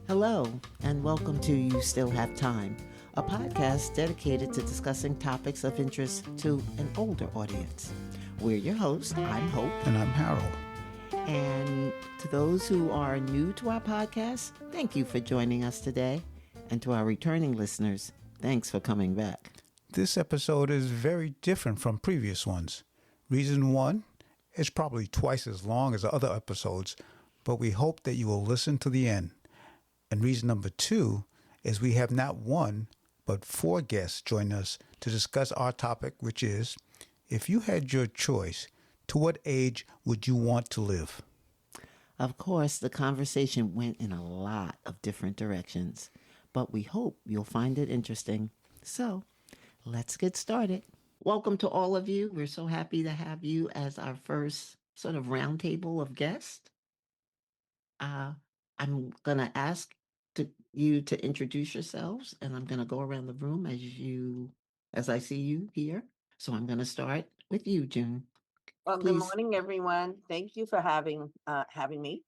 Hello, and welcome to You Still Have Time, a podcast dedicated to discussing topics of interest to an older audience. We're your hosts. I'm Hope. And I'm Harold. And to those who are new to our podcast, thank you for joining us today. And to our returning listeners, thanks for coming back. This episode is very different from previous ones. Reason one, it's probably twice as long as the other episodes, but we hope that you will listen to the end. And reason number two is we have not one, but four guests join us to discuss our topic, which is, if you had your choice, to what age would you want to live? Of course, the conversation went in a lot of different directions, but we hope you'll find it interesting. So, let's get started. Welcome to all of you. We're so happy to have you as our first sort of roundtable of guests. I'm going to ask you to introduce yourselves, and I'm going to go around the room as I see you here. So I'm going to start with you, June. Well, Please. good morning, everyone. Thank you for having me.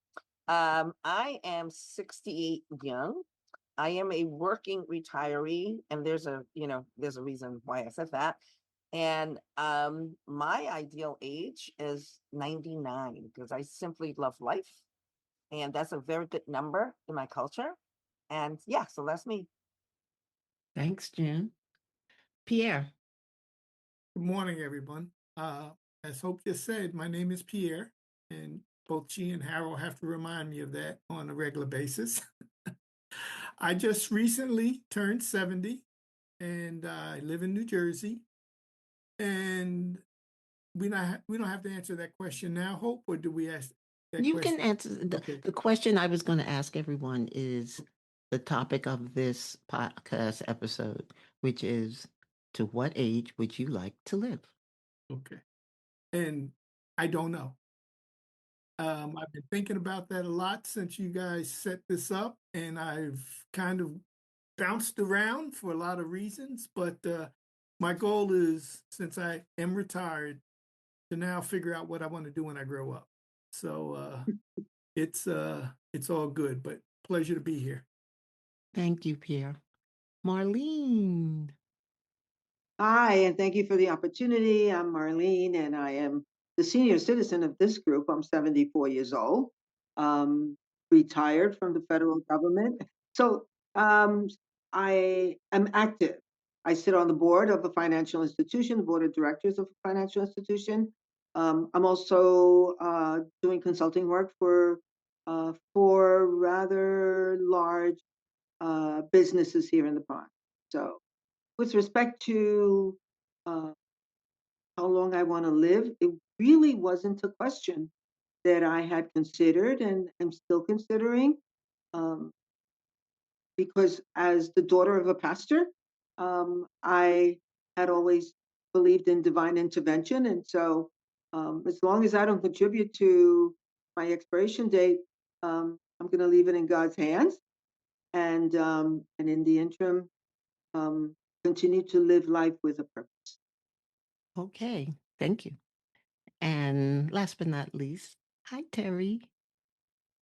I am 68 young. I am a working retiree, and there's a reason why I said that. And my ideal age is 99 because I simply love life, and that's a very good number in my culture. And yeah, so that's me. Thanks, June. Pierre. Good morning, everyone. As Hope just said, my name is Pierre, and both she and Harold have to remind me of that on a regular basis. I just recently turned 70, and I live in New Jersey. And we don't have to answer that question now, Hope, or do we ask that You question? can answer. The question I was going to ask everyone is the topic of this podcast episode, which is, to what age would you like to live? Okay. And I don't know. I've been thinking about that a lot since you guys set this up, and I've kind of bounced around for a lot of reasons. But my goal is, since I am retired, to now figure out what I want to do when I grow up. So it's all good, but pleasure to be here. Thank you, Pierre. Marlene. Hi, and thank you for the opportunity. I'm Marlene, and I am the senior citizen of this group. I'm 74 years old, retired from the federal government. So I am active. I sit on the board of a financial institution, the board of directors of a financial institution. I'm also doing consulting work for rather large businesses here in the Bronx. So with respect to uh, how long I want to live, it really wasn't a question that I had considered and am still considering. Um, because as the daughter of a pastor, I had always believed in divine intervention. And so, as long as I don't contribute to my expiration date, I'm going to leave it in God's hands. And in the interim, um, continue to live life with a purpose. Okay, thank you. And last but not least, hi, Terri.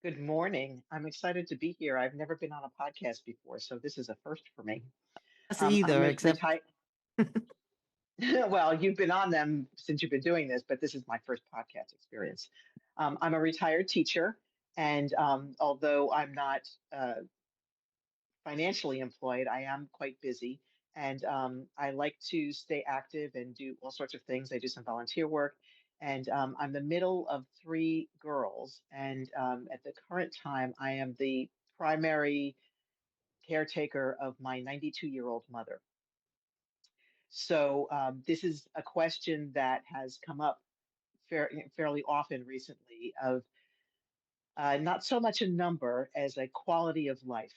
Good morning. I'm excited to be here. I've never been on a podcast before, so this is a first for me. Us I'm either, a except well, you've been on them since you've been doing this, but this is my first podcast experience. I'm a retired teacher, and although I'm not financially employed, I am quite busy, and I like to stay active and do all sorts of things. I do some volunteer work, and I'm the middle of three girls, and at the current time, I am the primary caretaker of my 92-year-old mother. So this is a question that has come up fairly often recently of not so much a number as a quality of life,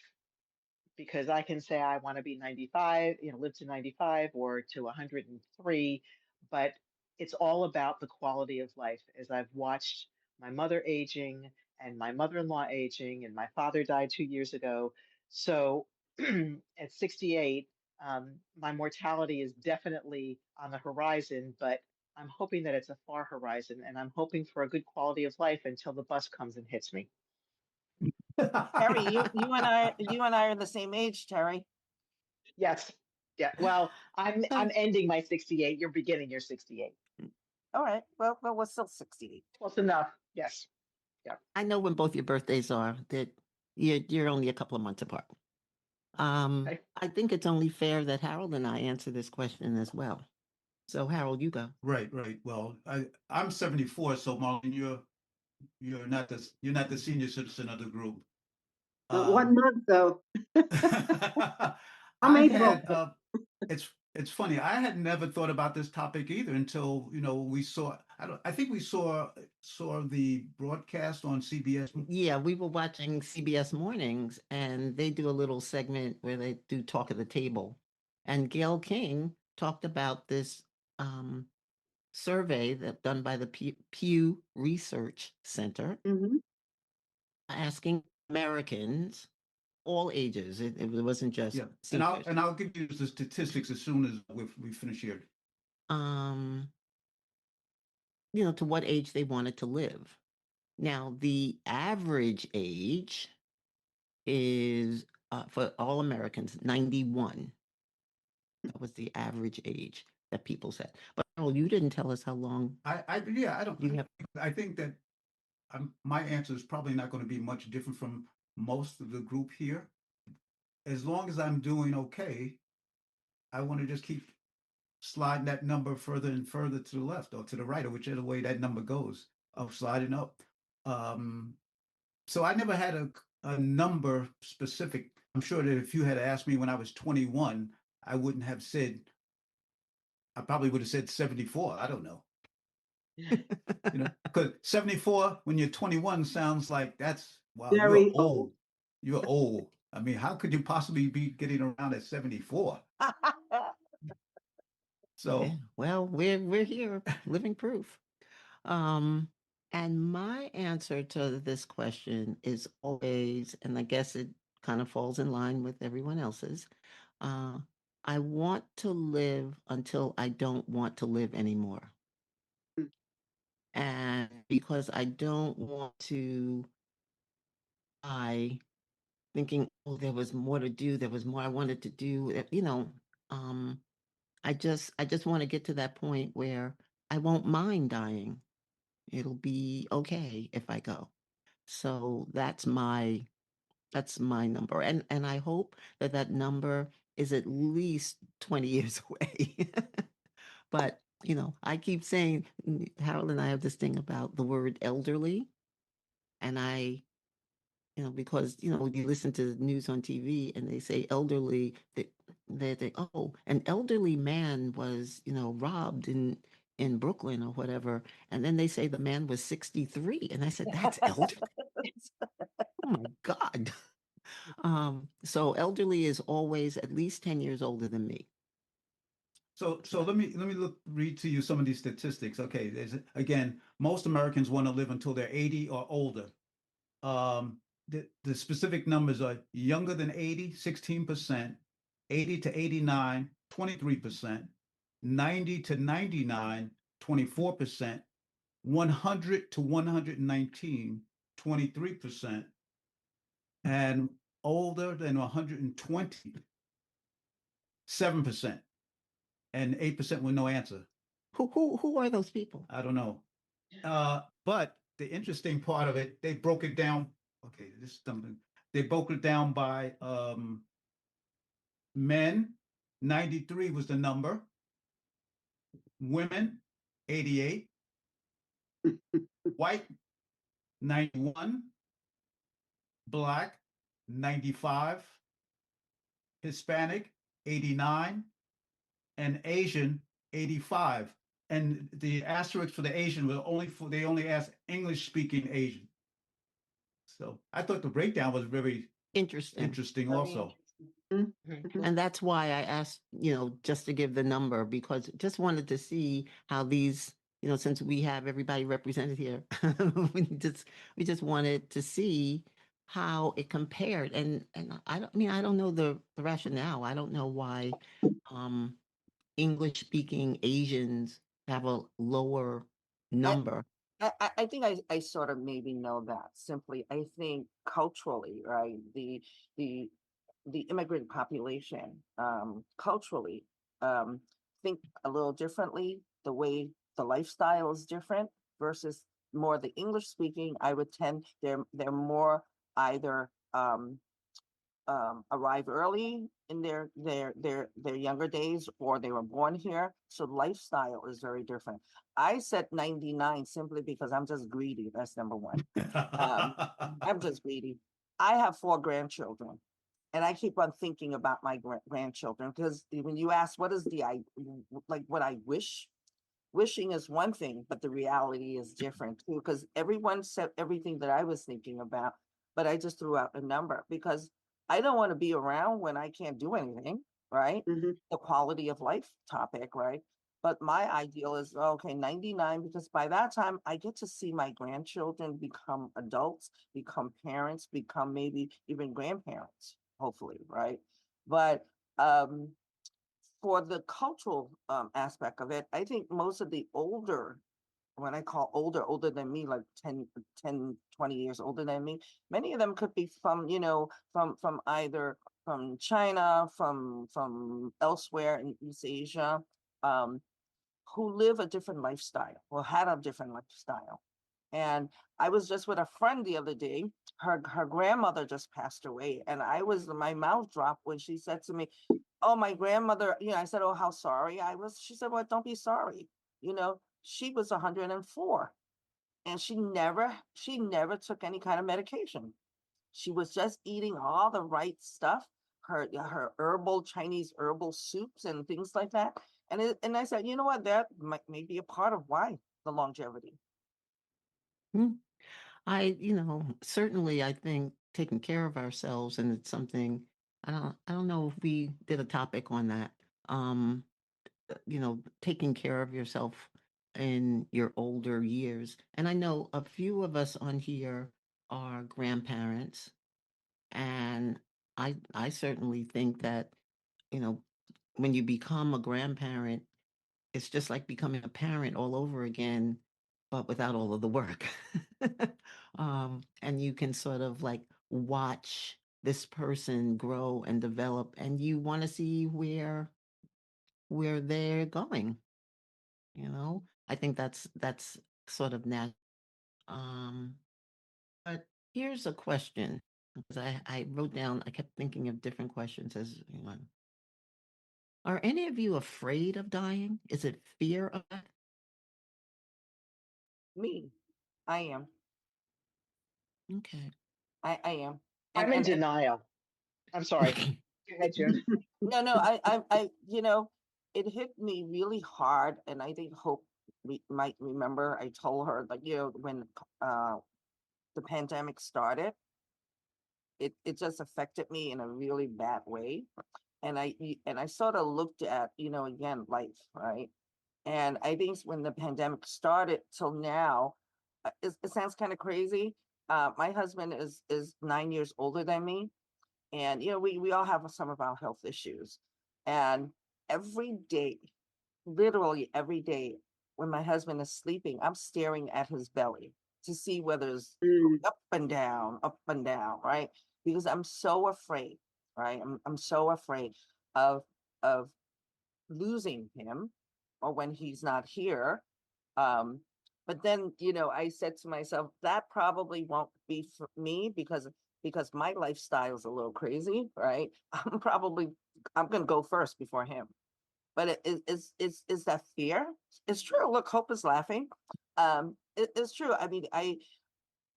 because I can say I want to be 95, live to 95 or to 103, but it's all about the quality of life as I've watched my mother aging and my mother-in-law aging, and my father died 2 years ago. So at 68, my mortality is definitely on the horizon, but I'm hoping that it's a far horizon, and I'm hoping for a good quality of life until the bus comes and hits me. Terry, you and I are the same age, Terry. Yes. Yeah. Well, I'm Oh, I'm ending my 68. You're beginning your 68. All right. Well, we're still 68. Close enough. Yes. Yeah. I know when both your birthdays are, that you're only a couple of months apart. Okay. I think it's only fair that Harold and I answer this question as well. So Harold, you go. Right, right. Well, I'm 74, so Marlene, you're not the senior citizen of the group. 1 month though. I'm I April. had it's funny. I had never thought about this topic either until, we saw I think we saw the broadcast on CBS. Yeah, we were watching CBS Mornings, and they do a little segment where they do talk of the table. And Gail King talked about this survey that done by the Pew Research Center, Mhm. asking Americans all ages. It wasn't just Yeah, seniors. and I'll give you the statistics as soon as we finish here. To what age they wanted to live. Now, the average age is for all Americans 91. That was the average age that people said. But oh, you didn't tell us how long I don't. you have. I think that my answer is probably not going to be much different from most of the group here. As long as I'm doing okay, I want to just keep sliding that number further and further to the left or to the right or whichever way that number goes, up sliding up. Um, so I never had a number specific. I'm sure that if you had asked me when I was 21, I wouldn't have said, I probably would have said 74. I don't know. Because 74 when you're 21 sounds like wow, you're Very old. old. You're old. I mean, how could you possibly be getting around at 74? So, Yeah, well, we're here, living proof. Um, and my answer to this question is always, and I guess it kind of falls in line with everyone else's. Uh, I want to live until I don't want to live anymore. Mm. And because I don't want to die thinking, oh, there was more to do, there was more I wanted to do, um, I just want to get to that point where I won't mind dying. It'll be okay if I go. So that's my number, and I hope that number is at least 20 years away. But I keep saying, Harold and I have this thing about the word elderly, and because you listen to the news on TV and they say elderly, they think, oh, an elderly man was robbed in Brooklyn or whatever, and then they say the man was 63, and I said, that's elderly. Oh my God. So elderly is always at least 10 years older than me. so let me read to you some of these statistics. Okay, again, most Americans want to live until they're 80 or older. The specific numbers are younger than 80, 16%, 80 to 89, 23%, 90 to 99, 24%, 100 to 119, 23%, and older than 120, 7%, and 8% with no answer. Who are those people? I don't know. But the interesting part of it, they broke it down. Okay, this is something. They broke it down by men, 93 was the number. Women, 88. White, 91. Black, 95. Hispanic, 89. And Asian, 85. And the asterisk for the Asian was they only asked English speaking Asian. So I thought the breakdown was very Interesting. interesting Very also. interesting. Mhm. And that's why I asked, just to give the number, because just wanted to see how these, since we have everybody represented here, we just wanted to see how it compared. And I don't know the rationale. I don't know why English speaking Asians have a lower number. I think I sort of maybe know that simply. I think culturally, right? The the immigrant population culturally think a little differently. The way the lifestyle is different versus more the English speaking. I would tend they're more either arrive early in their younger days or they were born here, so lifestyle is very different. I said 99 simply because I'm just greedy. That's number one. um, I'm just greedy. I have four grandchildren, and I keep on thinking about my grandchildren because when you ask what is the I like what I wish, wishing is one thing, but the reality is different too. Because everyone said everything that I was thinking about, but I just threw out a number because I don't want to be around when I can't do anything, right? Hmm. The quality of life topic, right? But my ideal is okay, 99, because by that time I get to see my grandchildren become adults, become parents, become maybe even grandparents, hopefully, right? But for the cultural aspect of it, I think most of the older, when I call older, older than me, like 20 years older than me, many of them could be from, from either from China, from elsewhere in East Asia, um, who live a different lifestyle or had a different lifestyle. And I was just with a friend the other day. Her grandmother just passed away, and my mouth dropped when she said to me, "Oh, my grandmother." I said, "Oh, how sorry I was." She said, "Well, don't be sorry. She was 104, and she never took any kind of medication. She was just eating all the right stuff, her herbal Chinese herbal soups and things like that." And I said, you know what, that may be a part of why the longevity. Hmm. Certainly I think taking care of ourselves, and it's something I don't know if we did a topic on that. Um, Taking care of yourself in your older years. And I know a few of us on here are grandparents, and I certainly think that, you know, when you become a grandparent, it's just like becoming a parent all over again, but without all of the work. And you can sort of like watch this person grow and develop, and you want to see where they're going. I think that's sort of natural. Um, but here's a question because I wrote down. I kept thinking of different questions as you went. Are any of you afraid of dying? Is it fear of that? Me, I am. Okay. I am. And I'm in and denial. I'm sorry. Go ahead, June. no, it hit me really hard, and I think Hope might remember. I told her, like, when uh the pandemic started, it just affected me in a really bad way. And I sort of looked at, again, life, right? And I think when the pandemic started till now, it sounds kind of crazy. My husband is 9 years older than me, and we all have some of our health issues. And every day, literally every day, when my husband is sleeping, I'm staring at his belly to see whether it's Mm. up and down, right? Because I'm so afraid, right? I'm so afraid of of losing him, or when he's not here. Um, but then, I said to myself, that probably won't be for me because my lifestyle is a little crazy, right? I'm gonna go first before him. But it's that fear. It's true. Look, Hope is laughing. It's true. I mean,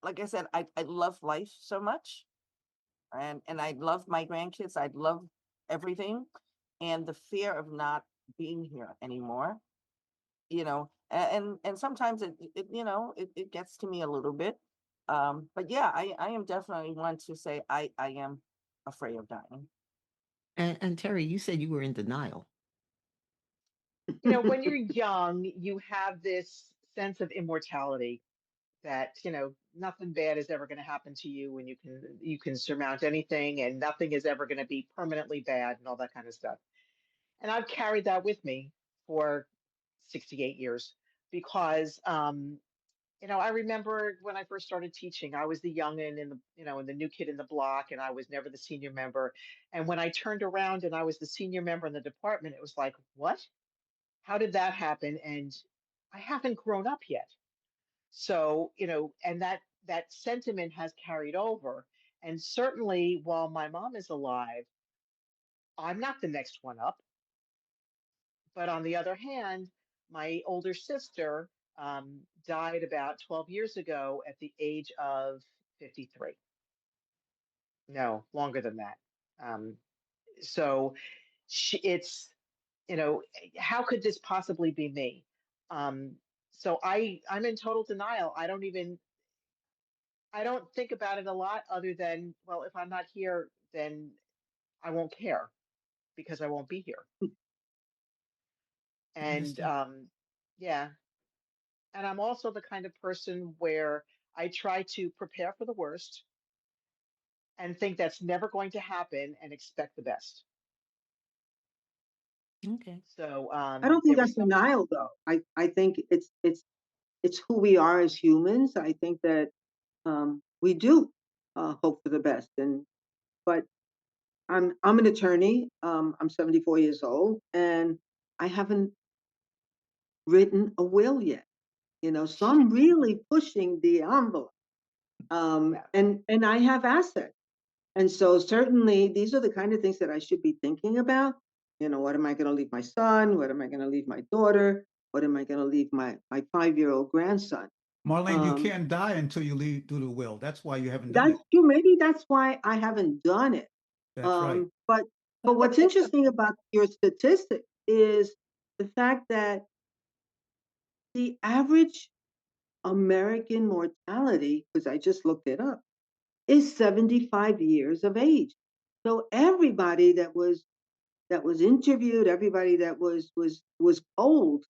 like I said, I love life so much, and I love my grandkids. I love everything, and the fear of not being here anymore. And sometimes it gets to me a little bit. But yeah, I am definitely one to say I am afraid of dying. And Terry, you said you were in denial. When you're young, you have this sense of immortality that, nothing bad is ever going to happen to you and you can surmount anything and nothing is ever going to be permanently bad and all that kind of stuff. And I've carried that with me for 68 years because I remember when I first started teaching, I was the youngin' and and the new kid in the block, and I was never the senior member. And when I turned around and I was the senior member in the department, it was like, what? How did that happen? And I haven't grown up yet. So, and that sentiment has carried over. And certainly while my mom is alive, I'm not the next one up. But on the other hand, my older sister died about 12 years ago at the age of 53. No, longer than that. Um, so it's, how could this possibly be me? Um, so I'm in total denial. I don't think about it a lot other than, well, if I'm not here, then I won't care because I won't be here. And Understand. yeah, and I'm also the kind of person where I try to prepare for the worst and think that's never going to happen and expect the best. Okay. So I don't think there that's was somebody, denial, though. I think it's who we are as humans. I think that we do hope for the best, and but I'm an attorney. I'm 74 years old, and I haven't written a will yet. So I'm really pushing the envelope. yeah, And I have assets, and so certainly these are the kind of things that I should be thinking about. What am I going to leave my son? What am I going to leave my daughter? What am I going to leave my 5-year-old grandson? Marlene, you Um, can't die until you do the will. That's why you haven't done that's it. true. Maybe that's why I haven't done it. That's right. But what's interesting about your statistic is the fact that the average American mortality, because I just looked it up, is 75 years of age. So everybody that was interviewed, everybody that was polled,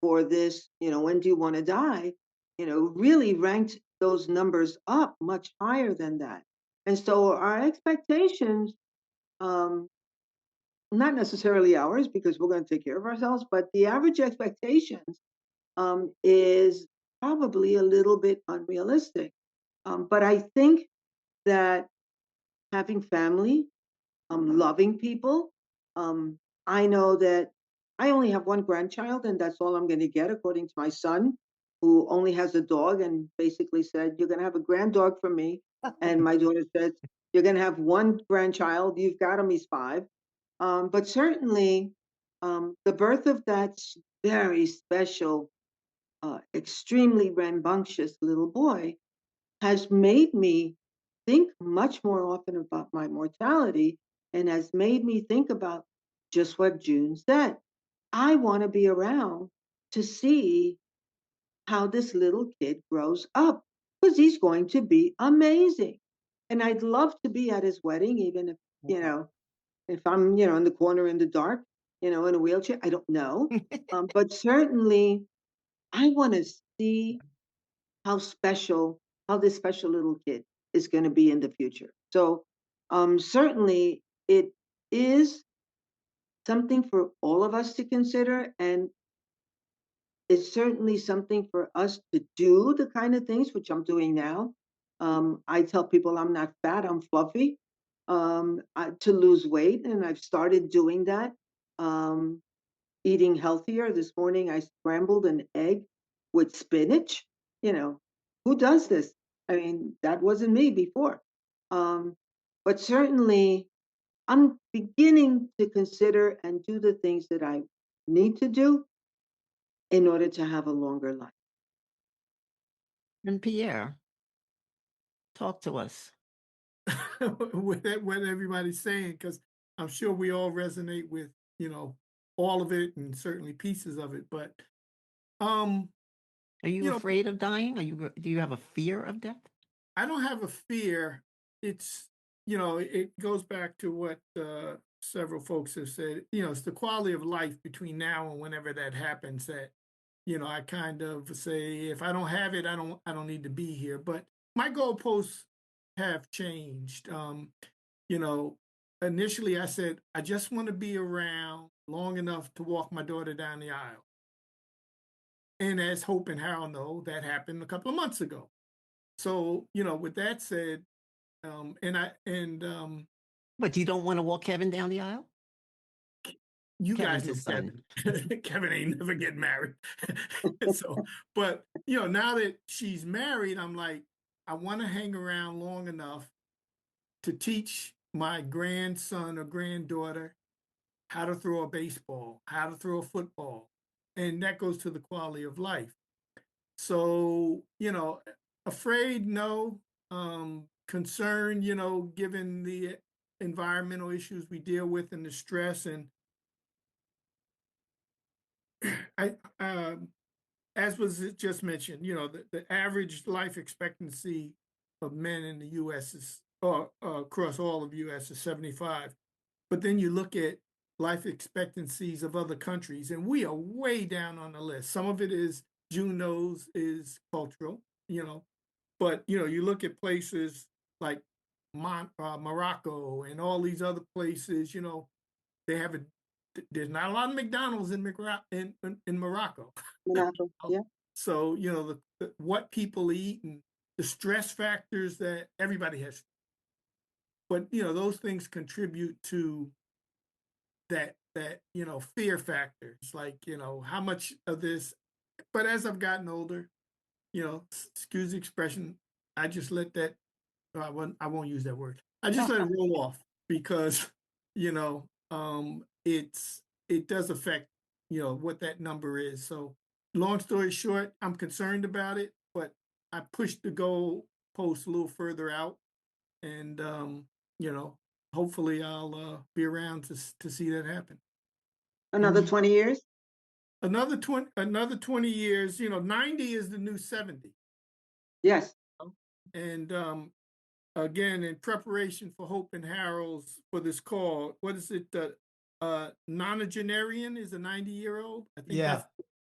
for this, when do you want to die, really ranked those numbers up much higher than that. And so our expectations, um, not necessarily ours because we're going to take care of ourselves, but the average expectations is probably a little bit unrealistic. But I think that having family, loving people. I know that I only have one grandchild, and that's all I'm going to get, according to my son, who only has a dog, and basically said, "You're going to have a grand dog from me." And my daughter says, "You're going to have one grandchild. You've got him. He's 5." But certainly, the birth of that very special, extremely rambunctious little boy has made me think much more often about my mortality and has made me think about just what June said. I want to be around to see how this little kid grows up because he's going to be amazing. And I'd love to be at his wedding, even if I'm, in the corner in the dark, in a wheelchair. I don't know. But certainly I want to see how special, how this special little kid is going to be in the future. So certainly it is something for all of us to consider, and it's certainly something for us to do the kind of things which I'm doing now. I tell people I'm not fat, I'm fluffy, to lose weight, and I've started doing that. Um, Eating healthier. This morning I scrambled an egg with spinach. You know, who does this? I mean, that wasn't me before. Um, but certainly I'm beginning to consider and do the things that I need to do in order to have a longer life. And Pierre, talk to us. What everybody's saying, because I'm sure we all resonate with, all of it and certainly pieces of it. But um, Are you you know, afraid of dying? Do you have a fear of death? I don't have a fear. It's, it goes back to what several folks have said. It's the quality of life between now and whenever that happens that, I kind of say if I don't have it, I don't need to be here. But my goalposts have changed. You know, Initially I said I just want to be around long enough to walk my daughter down the aisle. And as Hope and Harold know, that happened a couple of months ago. So, with that said, But you don't want to walk Kevin down the aisle? you Kevin's guys know his son. Kevin. Kevin ain't never get married. So, but now that she's married, I'm like, I want to hang around long enough to teach my grandson or granddaughter how to throw a baseball, how to throw a football. And that goes to the quality of life. So, afraid, no. Concerned, given the environmental issues we deal with and the stress. And I, as was just mentioned, the average life expectancy of men in the U.S. is, across all of U.S. is 75. But then you look at life expectancies of other countries, and we are way down on the list. Some of it is, June knows, is cultural, but you look at places like Morocco and all these other places, they have a there's not a lot of McDonald's in Morocco. Monaco, yeah. So what people eat and the stress factors that everybody has, but those things contribute to that fear factors, like how much of this. But as I've gotten older, excuse the expression, I just let that. I won't use that word. I just let it roll off because you know it does affect what that number is. So long story short, I'm concerned about it, but I pushed the goal post a little further out, and you know hopefully I'll be around to see that happen. Another 20 years? Another 20 years. 90 is the new 70. Yes. And again, in preparation for Hope and Harold's for this call, what is it? Nonagenarian is a 90-year-old. I think Yeah.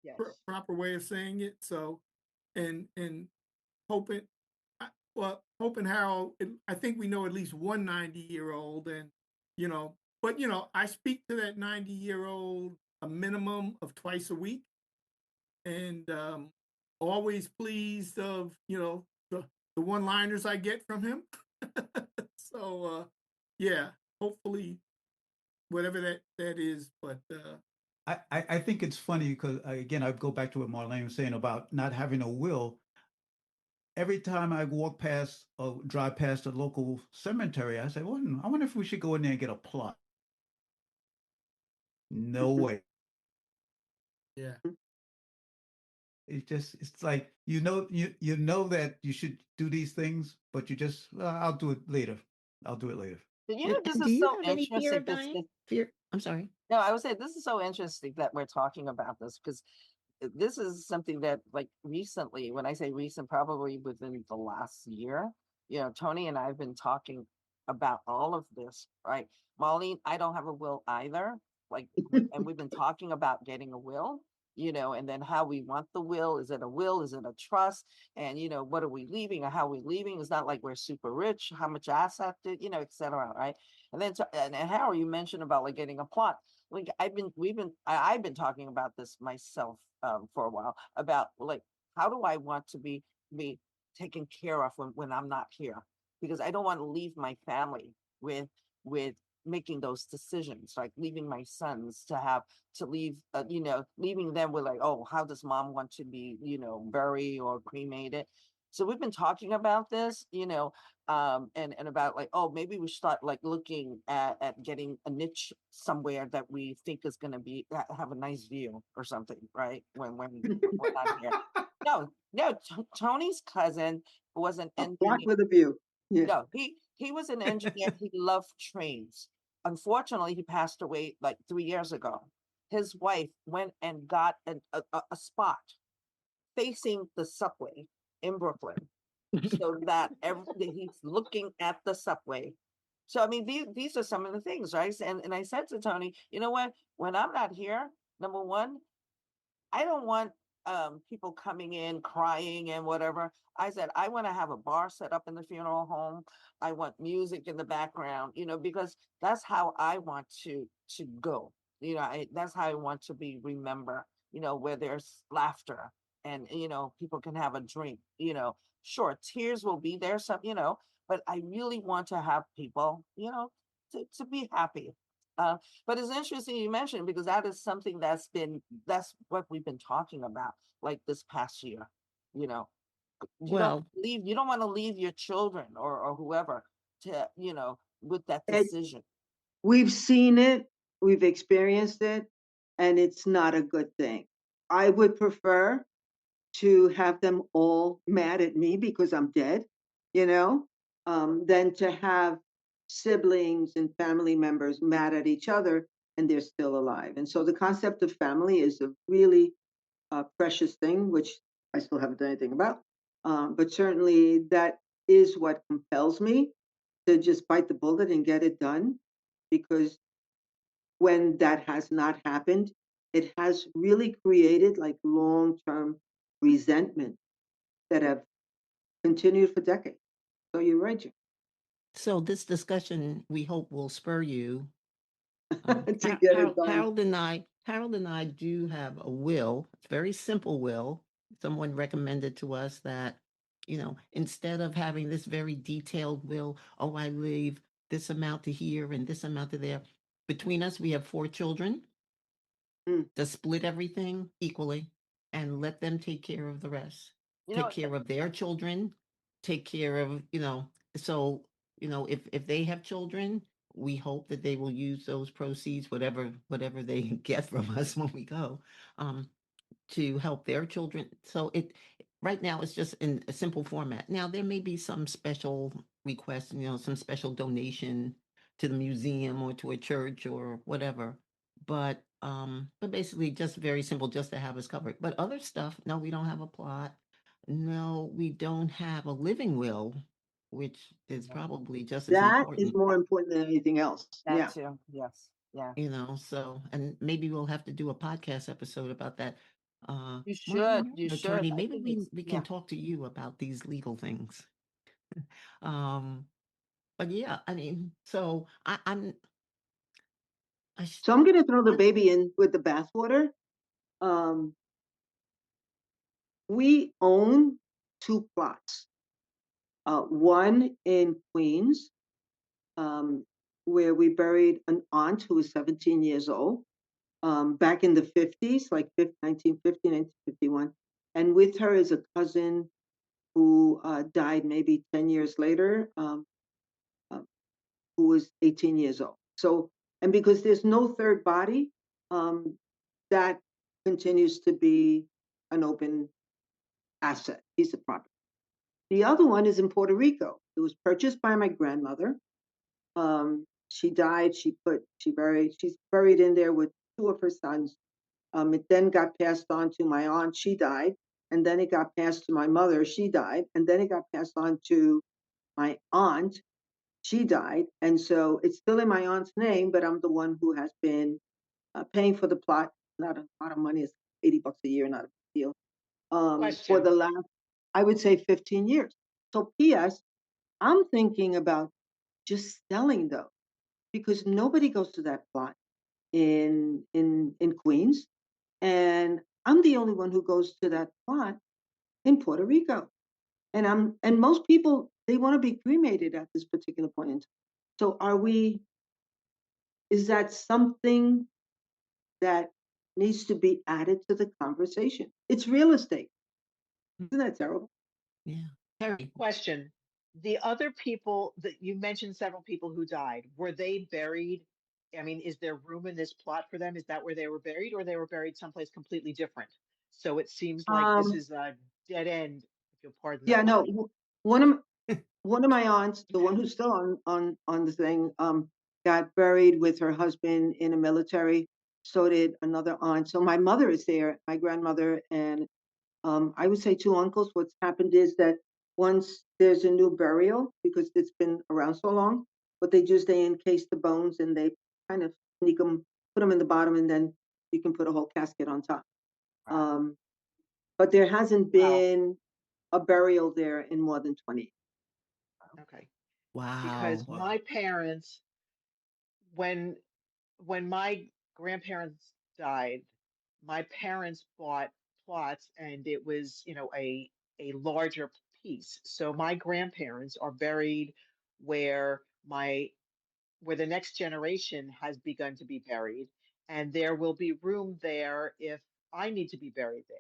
that's the proper way of saying it. So, and Hope and Hope and Harold, I think we know at least one 90-year-old, and but I speak to that 90-year-old a minimum of twice a week, and always pleased of the one-liners I get from him. So yeah, hopefully whatever that is, but I think it's funny because again, I go back to what Marlene was saying about not having a will. Every time I walk past or drive past a local cemetery, I say, well, I wonder if we should go in there and get a plot. No way. yeah. It's like you know that you should do these things, but you just I'll do it later. I'll do it later. But this And do is you so have any fear interesting. of dying? Fear? I'm sorry. No, I would say this is so interesting that we're talking about this because this is something that, like, recently, when I say recent, probably within the last year, Tony and I have been talking about all of this, right? Marlene, I don't have a will either. Like, and we've been talking about getting a will, and then how we want the will. Is it a will? Is it a trust? And, what are we leaving or how are we leaving? It's not like we're super rich, how much asset did, et cetera, right? And then, and Harold, you mentioned about like getting a plot. Like I've been talking about this myself for a while about like how do I want to be taken care of when I'm not here, because I don't want to leave my family with making those decisions, like leaving my sons to leave leaving them with like, oh, how does mom want to be buried or cremated. So we've been talking about this, and about like, oh, maybe we should start like looking at getting a niche somewhere that we think is going to be have a nice view or something, right? When we're not here. No, Tony's cousin was an A block engineer. with a view. Yeah. No, he was an engineer. He loved trains. Unfortunately, he passed away like 3 years ago. His wife went and got a spot facing the subway in Brooklyn, so that he's looking at the subway. So I mean, these are some of the things, right? And I said to Tony, you know what? When I'm not here, number one, I don't want people coming in crying and whatever. I said I want to have a bar set up in the funeral home. I want music in the background, because that's how I want to go. That's how I want to be remembered. where there's laughter and, people can have a drink, sure, tears will be there, some, but I really want to have people, to be happy. Uh, but it's interesting you mentioned because that is something that's what we've been talking about like this past year, you know, Well, you don't want to leave your children or whoever to, with that And decision. we've seen it, we've experienced it, and it's not a good thing. I would prefer to have them all mad at me because I'm dead, you know, than to have siblings and family members mad at each other and they're still alive. And so the concept of family is a really precious thing, which I still haven't done anything about. But certainly that is what compels me to just bite the bullet and get it done because when that has not happened, it has really created like long term resentment that have continued for decades. So you're right, Jim. so this discussion we hope will spur you. To get it done. Harold and I do have a will, a very simple will. Someone recommended to us that, instead of having this very detailed will, oh, I leave this amount to here and this amount to there. Between us, we have 4 children. Mm. To split everything equally and let them take care of the rest. You Take know, care of their children, take care of, so, if they have children, we hope that they will use those proceeds, whatever they get from us when we go, um, to help their children. So right now it's just in a simple format. Now there may be some special requests, some special donation to the museum or to a church or whatever. But basically just very simple just to have us covered. But other stuff, no, we don't have a plot. No, we don't have a living will, which is yeah, probably just as That is important. more important than anything else. that Yeah. too. Yes. Yeah. So, and maybe we'll have to do a podcast episode about that. You Marlene, should. you're You an should. attorney. I Maybe think we it's we can yeah. talk to you about these legal things. Um, but yeah, I mean, so I sh- So I'm going to throw the I baby in with the bathwater. Um, we own two plots. One in Queens, um, where we buried an aunt who was 17 years old back in the 50s, like 1950, 1951. And with her is a cousin who died maybe 10 years later, uh, who was 18 years old. So, and because there's no third body, um, that continues to be an open asset, piece of property. The other one is in Puerto Rico. It was purchased by my grandmother. She died. She's buried in there with two of her sons. It then got passed on to my aunt. She died. And then it got passed to my mother. She died. And then it got passed on to my aunt. She died. And so it's still in my aunt's name, but I'm the one who has been paying for the plot. Not a lot of money. It's $80 a year, not a big deal. For Question. the last, I would say 15 years. So P.S. I'm thinking about just selling those because nobody goes to that plot in Queens, and I'm the only one who goes to that plot in Puerto Rico. And most people they want to be cremated at this particular point in time. So are we? Is that something that needs to be added to the conversation? It's real estate. Isn't that terrible? yeah, Terry. Question. The other people that you mentioned, several people who died, were they buried? I mean, is there room in this plot for them? Is that where they were buried, or they were buried someplace completely different? So it seems like this Um, is a dead end, if you'll pardon the yeah, no. pun. One of one of my aunts, the one who's still on the thing, got buried with her husband in a military. So did another aunt. So my mother is there, my grandmother, and I would say two uncles. What's happened is that once there's a new burial, because it's been around so long, what they do is they encase the bones and they kind of sneak them, put them in the bottom, and then you can put a whole casket on top. Wow. Um, but there hasn't Wow. been a burial there in more than 20. Okay. Wow. Because my parents, when when my grandparents died, my parents bought plots, and it was, a larger piece. So my grandparents are buried where my where the next generation has begun to be buried, and there will be room there if I need to be buried there.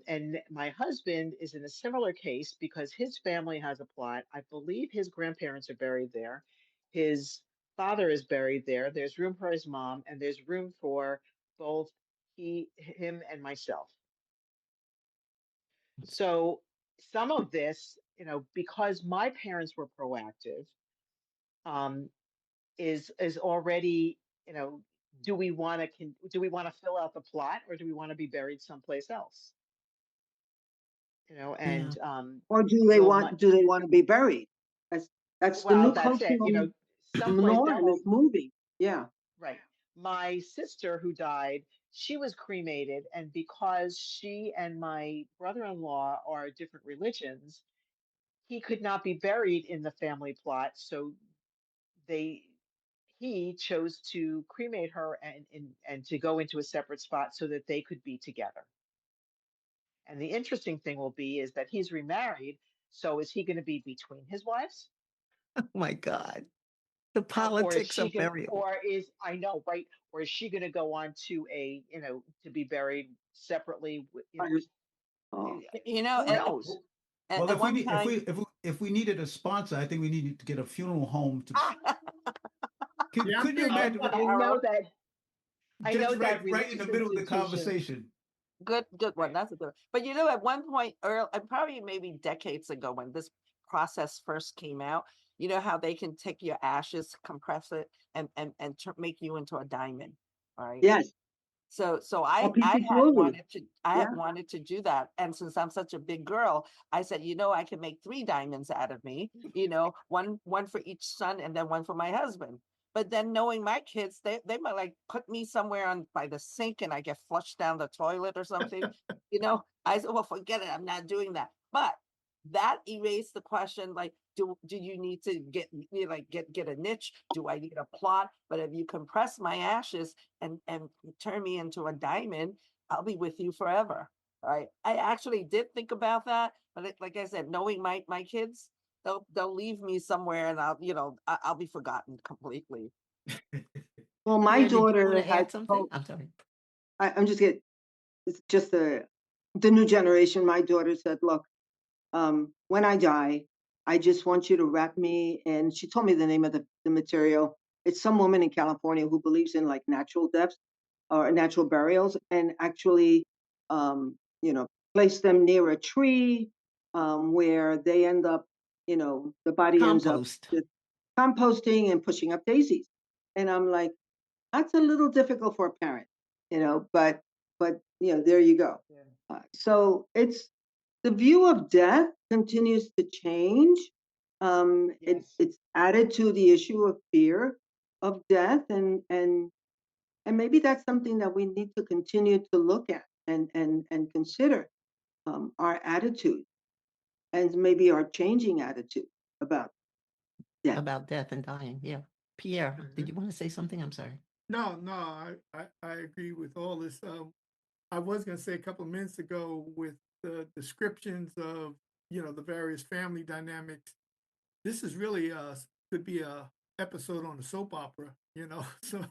And my husband is in a similar case because his family has a plot. I believe his grandparents are buried there. His father is buried there. There's room for his mom, and there's room for both him, and myself. So some of this, because my parents were proactive, um, is already, do we want to fill out the plot, or do we want to be buried someplace else? Yeah. And Or will my do they want to be buried? That's the well, new that's it. cultural Someplace norm else, is moving. Yeah. right? My sister who died, she was cremated, and because she and my brother-in-law are different religions, he could not be buried in the family plot. So they he chose to cremate her and to go into a separate spot so that they could be together. And the interesting thing will be is that he's remarried. So is he going to be between his wives? Oh my God. The Or is politics she of going burial. or is I know, right? Or is she going to go on to to be buried separately? Oh, Who At, knows? Well, at if we one need, time, if we needed a sponsor, I think we needed to get a funeral home to. Yeah, I'm Could you thinking imagine I know that I just know that right in the religious middle of the institutions. conversation? good one. Right. That's a good one. But at one point, early, probably maybe decades ago, when this process first came out, you know how they can take your ashes, compress it, and make you into a diamond, right? yes. So A piece of jewelry. I had Yeah. wanted to do that. And since I'm such a big girl, I said, I can make 3 diamonds out of me, one for each son and then one for my husband. But then knowing my kids, they might like put me somewhere on by the sink and I get flushed down the toilet or something. I said, well, forget it. I'm not doing that. But that erased the question, like, do you need to get a niche? Do I need a plot? But if you compress my ashes and turn me into a diamond, I'll be with you forever. Right. I actually did think about that, but like I said, knowing my kids, they'll leave me somewhere and I'll be forgotten completely. Well, my Pierre, did you want daughter to had add something? told, I'm sorry. I'm just getting, it's just the new generation. My daughter said, look, when I die, I just want you to wrap me. And she told me the name of the material. It's some woman in California who believes in like natural deaths or natural burials, and actually, um, you know, place them near a tree where they end up, the body ends up Compost. just composting and pushing up daisies. And I'm like, that's a little difficult for a parent, but there you go. Yeah. So it's the view of death continues to change. Yes. It's added to the issue of fear of death, and maybe that's something that we need to continue to look at and consider our attitude and maybe our changing attitude about death. About death and dying. Yeah. Pierre, did Mhm. you want to say something? I'm sorry. No, I agree with all this. I was going to say a couple of minutes ago with the descriptions of, the various family dynamics. This is really could be a episode on a soap opera, So,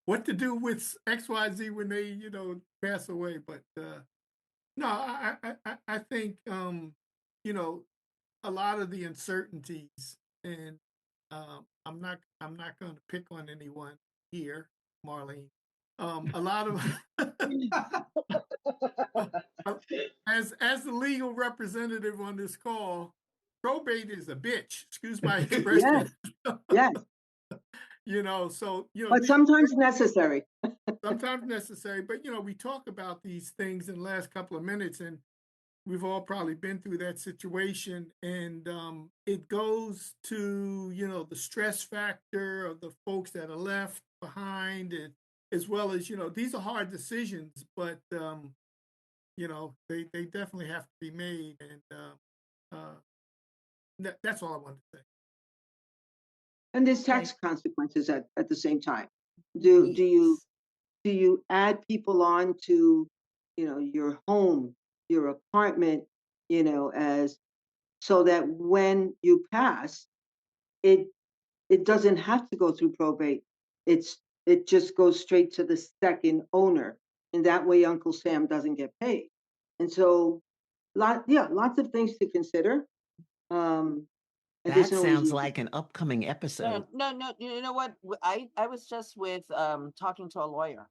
what to do with XYZ when they, pass away. But no, I think, a lot of the uncertainties, and I'm not going to pick on anyone here, Marlene. A lot of as the legal representative on this call, probate is a bitch. Excuse my Yes, expression. yes, So but sometimes necessary. sometimes necessary. But we talk about these things in the last couple of minutes, and we've all probably been through that situation, and it goes to the stress factor of the folks that are left behind, and as well as these are hard decisions, but they definitely have to be made, and that's all I wanted to say. And there's Okay. tax consequences at the same time. Do you Yes. do you add people on to, your home, your apartment, as so that when you pass, it it doesn't have to go through probate. It just goes straight to the second owner, and that way Uncle Sam doesn't get paid. And so, lots of things to consider. Um, it That isn't always sounds easy. like an upcoming episode. No, no, no. You know what? I was just with talking to a lawyer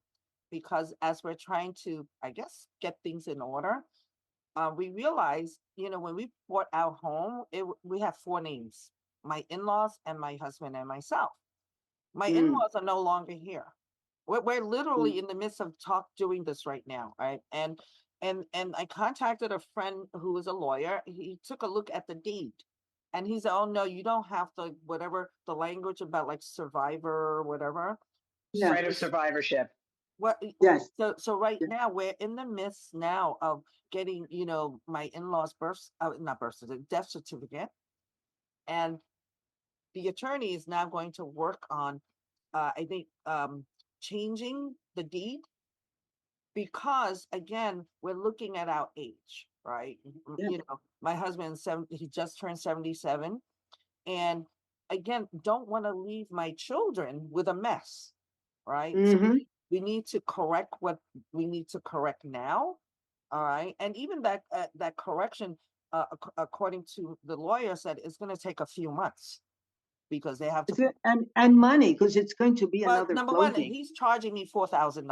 because as we're trying to, I guess, get things in order, we realized, when we bought our home, we have four names: my in-laws and my husband and myself. My Mm, in-laws are no longer here. We're mm, literally in the midst of doing this right now, right? And I contacted a friend who is a lawyer. He took a look at the deed, and he said, "Oh no, you don't have to whatever the language about like survivor or whatever." yeah. Right of It's survivorship. what Yes. so right Yeah. now we're in the midst now of getting, my in-laws birth not birth certificate, death certificate, and the attorney is now going to work on I think changing the deed because again we're looking at our age, right? Yeah. My husband he just turned 77, and again don't want to leave my children with a mess, right? So Mm-hmm. we need to correct what we need to correct now, all right? And even that correction, according to the lawyer, said it's going to take a few months because they have to put. And money, because it's going to be Well, another number one, closing. he's charging me $4,000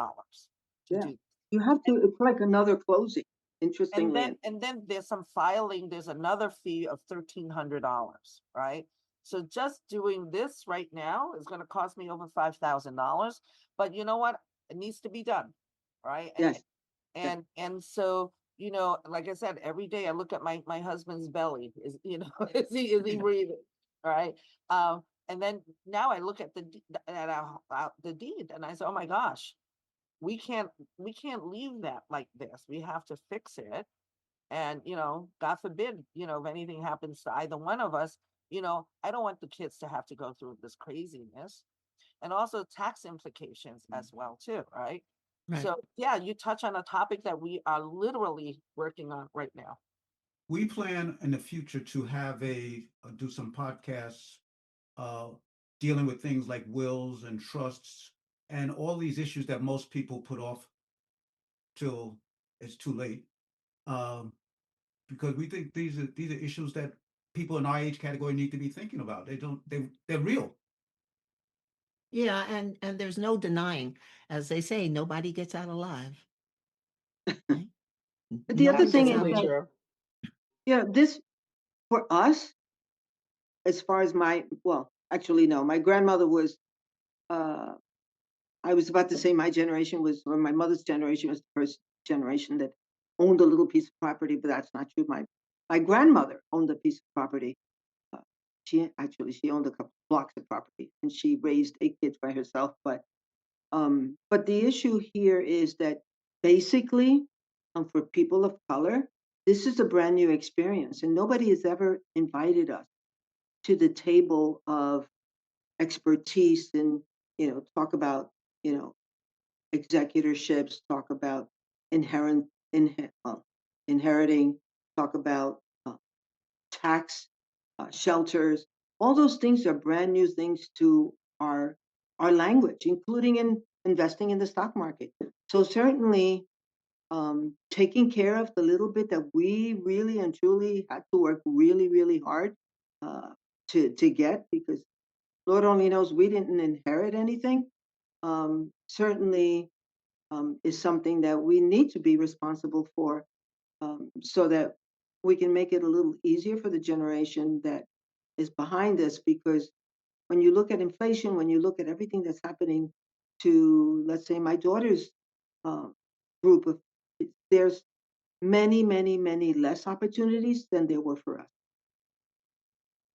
to Yeah. do. You have to, it's like another closing, And interestingly. then and then there's some filing, there's another fee of $1,300, right? So just doing this right now is going to cost me over $5,000. But you know what? It needs to be done, right? And Yes. Yes. and so like I said, every day I look at my husband's belly. Is is he breathing? Right. And then now I look at the deed, and I say, oh my gosh, we can't we can't leave that like this. We have to fix it. And God forbid, if anything happens to either one of us, I don't want the kids to have to go through this craziness. And also tax implications as well too, right? Right. So yeah, you touch on a topic that we are literally working on right now. We plan in the future to have do some podcasts uh, dealing with things like wills and trusts and all these issues that most people put off till it's too late. Um, because we think these are issues that people in our age category need to be thinking about. They're real. Yeah, and there's no denying, as they say, nobody gets out alive, right? But the other Nobody thing gets is out Absolutely that, alive. true. this, for us, as far as well, actually, no, my grandmother was, uh, I was about to say my generation was, or my mother's generation was the first generation that owned a little piece of property, but that's not true. My grandmother owned a piece of property. Uh, she owned a couple blocks of property, and she raised 8 kids by herself. But the issue here is that basically, for people of color, this is a brand new experience, and nobody has ever invited us to the table of expertise and talk about you know executorships, talk about inherent inheriting, talk about tax shelters. All those things are brand new things to our language, including in investing in the stock market. So certainly, taking care of the little bit that we really and truly had to work really, really hard uh, to get, because Lord only knows we didn't inherit anything. Certainly, is something that we need to be responsible for, so that we can make it a little easier for the generation that is behind us. Because when you look at inflation, when you look at everything that's happening to, let's say, my daughter's uh, group of, there's many, many, many less opportunities than there were for us.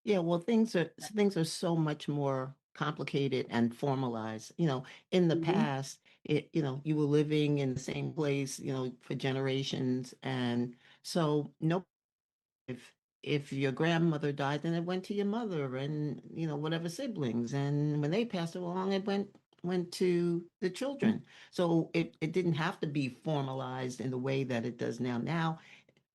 Yeah, well, things are so much more complicated and formalized. In the Hmm. past, you were living in the same place, for generations, and so no, if if your grandmother died, then it went to your mother and whatever siblings, and when they passed along, it went to the children. So it didn't have to be formalized in the way that it does now. Now,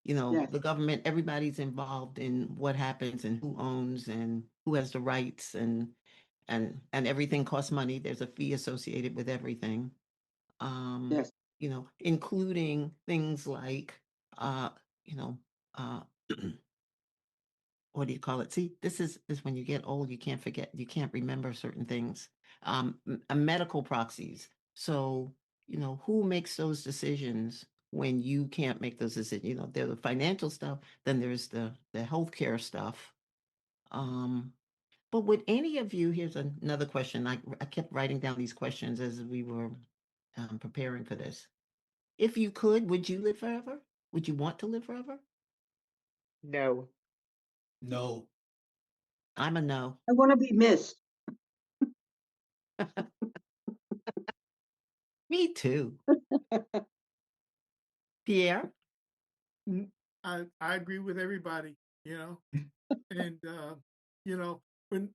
Yes, the government, everybody's involved in what happens and who owns and who has the rights, and everything costs money. There's a fee associated with everything. Um, yes. including things like you know, uh what do you call it? See, this is when you get old, you can't forget, you can't remember certain things. Medical proxies. So, who makes those decisions when you can't make those decisions? There's the financial stuff, then there's the healthcare stuff. Um, but would any of you, here's another question. I kept writing down these questions as we were preparing for this. If you could, would you live forever? Would you want to live forever? No. No. I'm a no. I want to be missed. Me too. Pierre? I agree with everybody, you know, and you know, when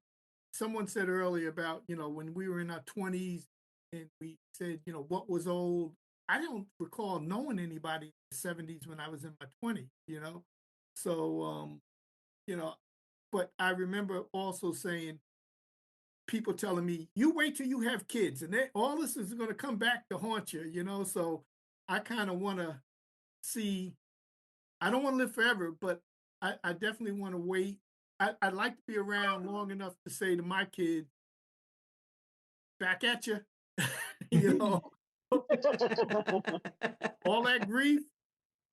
someone said earlier about, when we were in our 20s and we said, what was old, I don't recall knowing anybody in the 70s when I was in my 20s, So you know, but I remember also saying, people telling me, you wait till you have kids and all this is going to come back to haunt you, So I kind of want to see, I don't want to live forever, but I definitely want to wait. I'd like to be around long enough to say to my kids, back at you, you know, all that grief,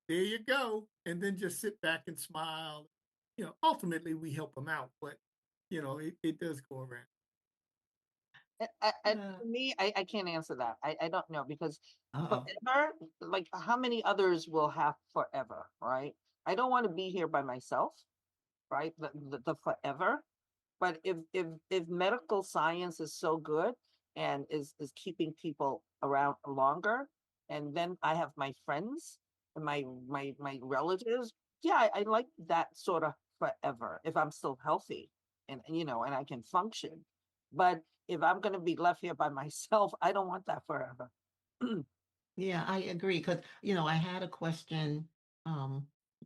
there you go. And then just sit back and smile. Ultimately we help them out, but it does go around. For me, I can't answer that. I don't know because Uh-oh. forever, like how many others will have forever, right? I don't want to be here by myself, right? The forever. But if medical science is so good and is keeping people around longer, and then I have my friends and my relatives, yeah, I like that sort of forever if I'm still healthy and I can function. But if I'm gonna be left here by myself, I don't want that forever. Yeah, I agree. Because, I had a question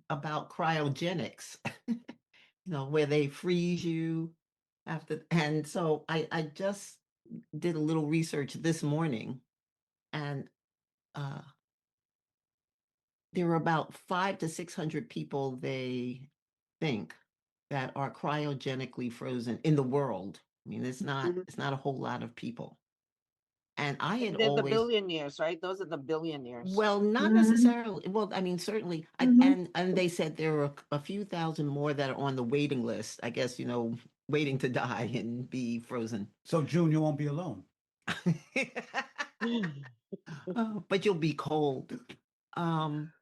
about cryogenics, where they freeze you after. And so I just did a little research this morning, and uh, there are about 500 to 600 people they think that are cryogenically frozen in the world. I mean, it's not Mhm. it's not a whole lot of people. And I had They're the always, billionaires, right? Those are the billionaires. well, not Mhm. necessarily. Well, I mean, certainly, Mhm. and they said there were a few thousand more that are on the waiting list. I guess waiting to die and be frozen. So June, you won't be alone. Oh, but you'll be cold. Um,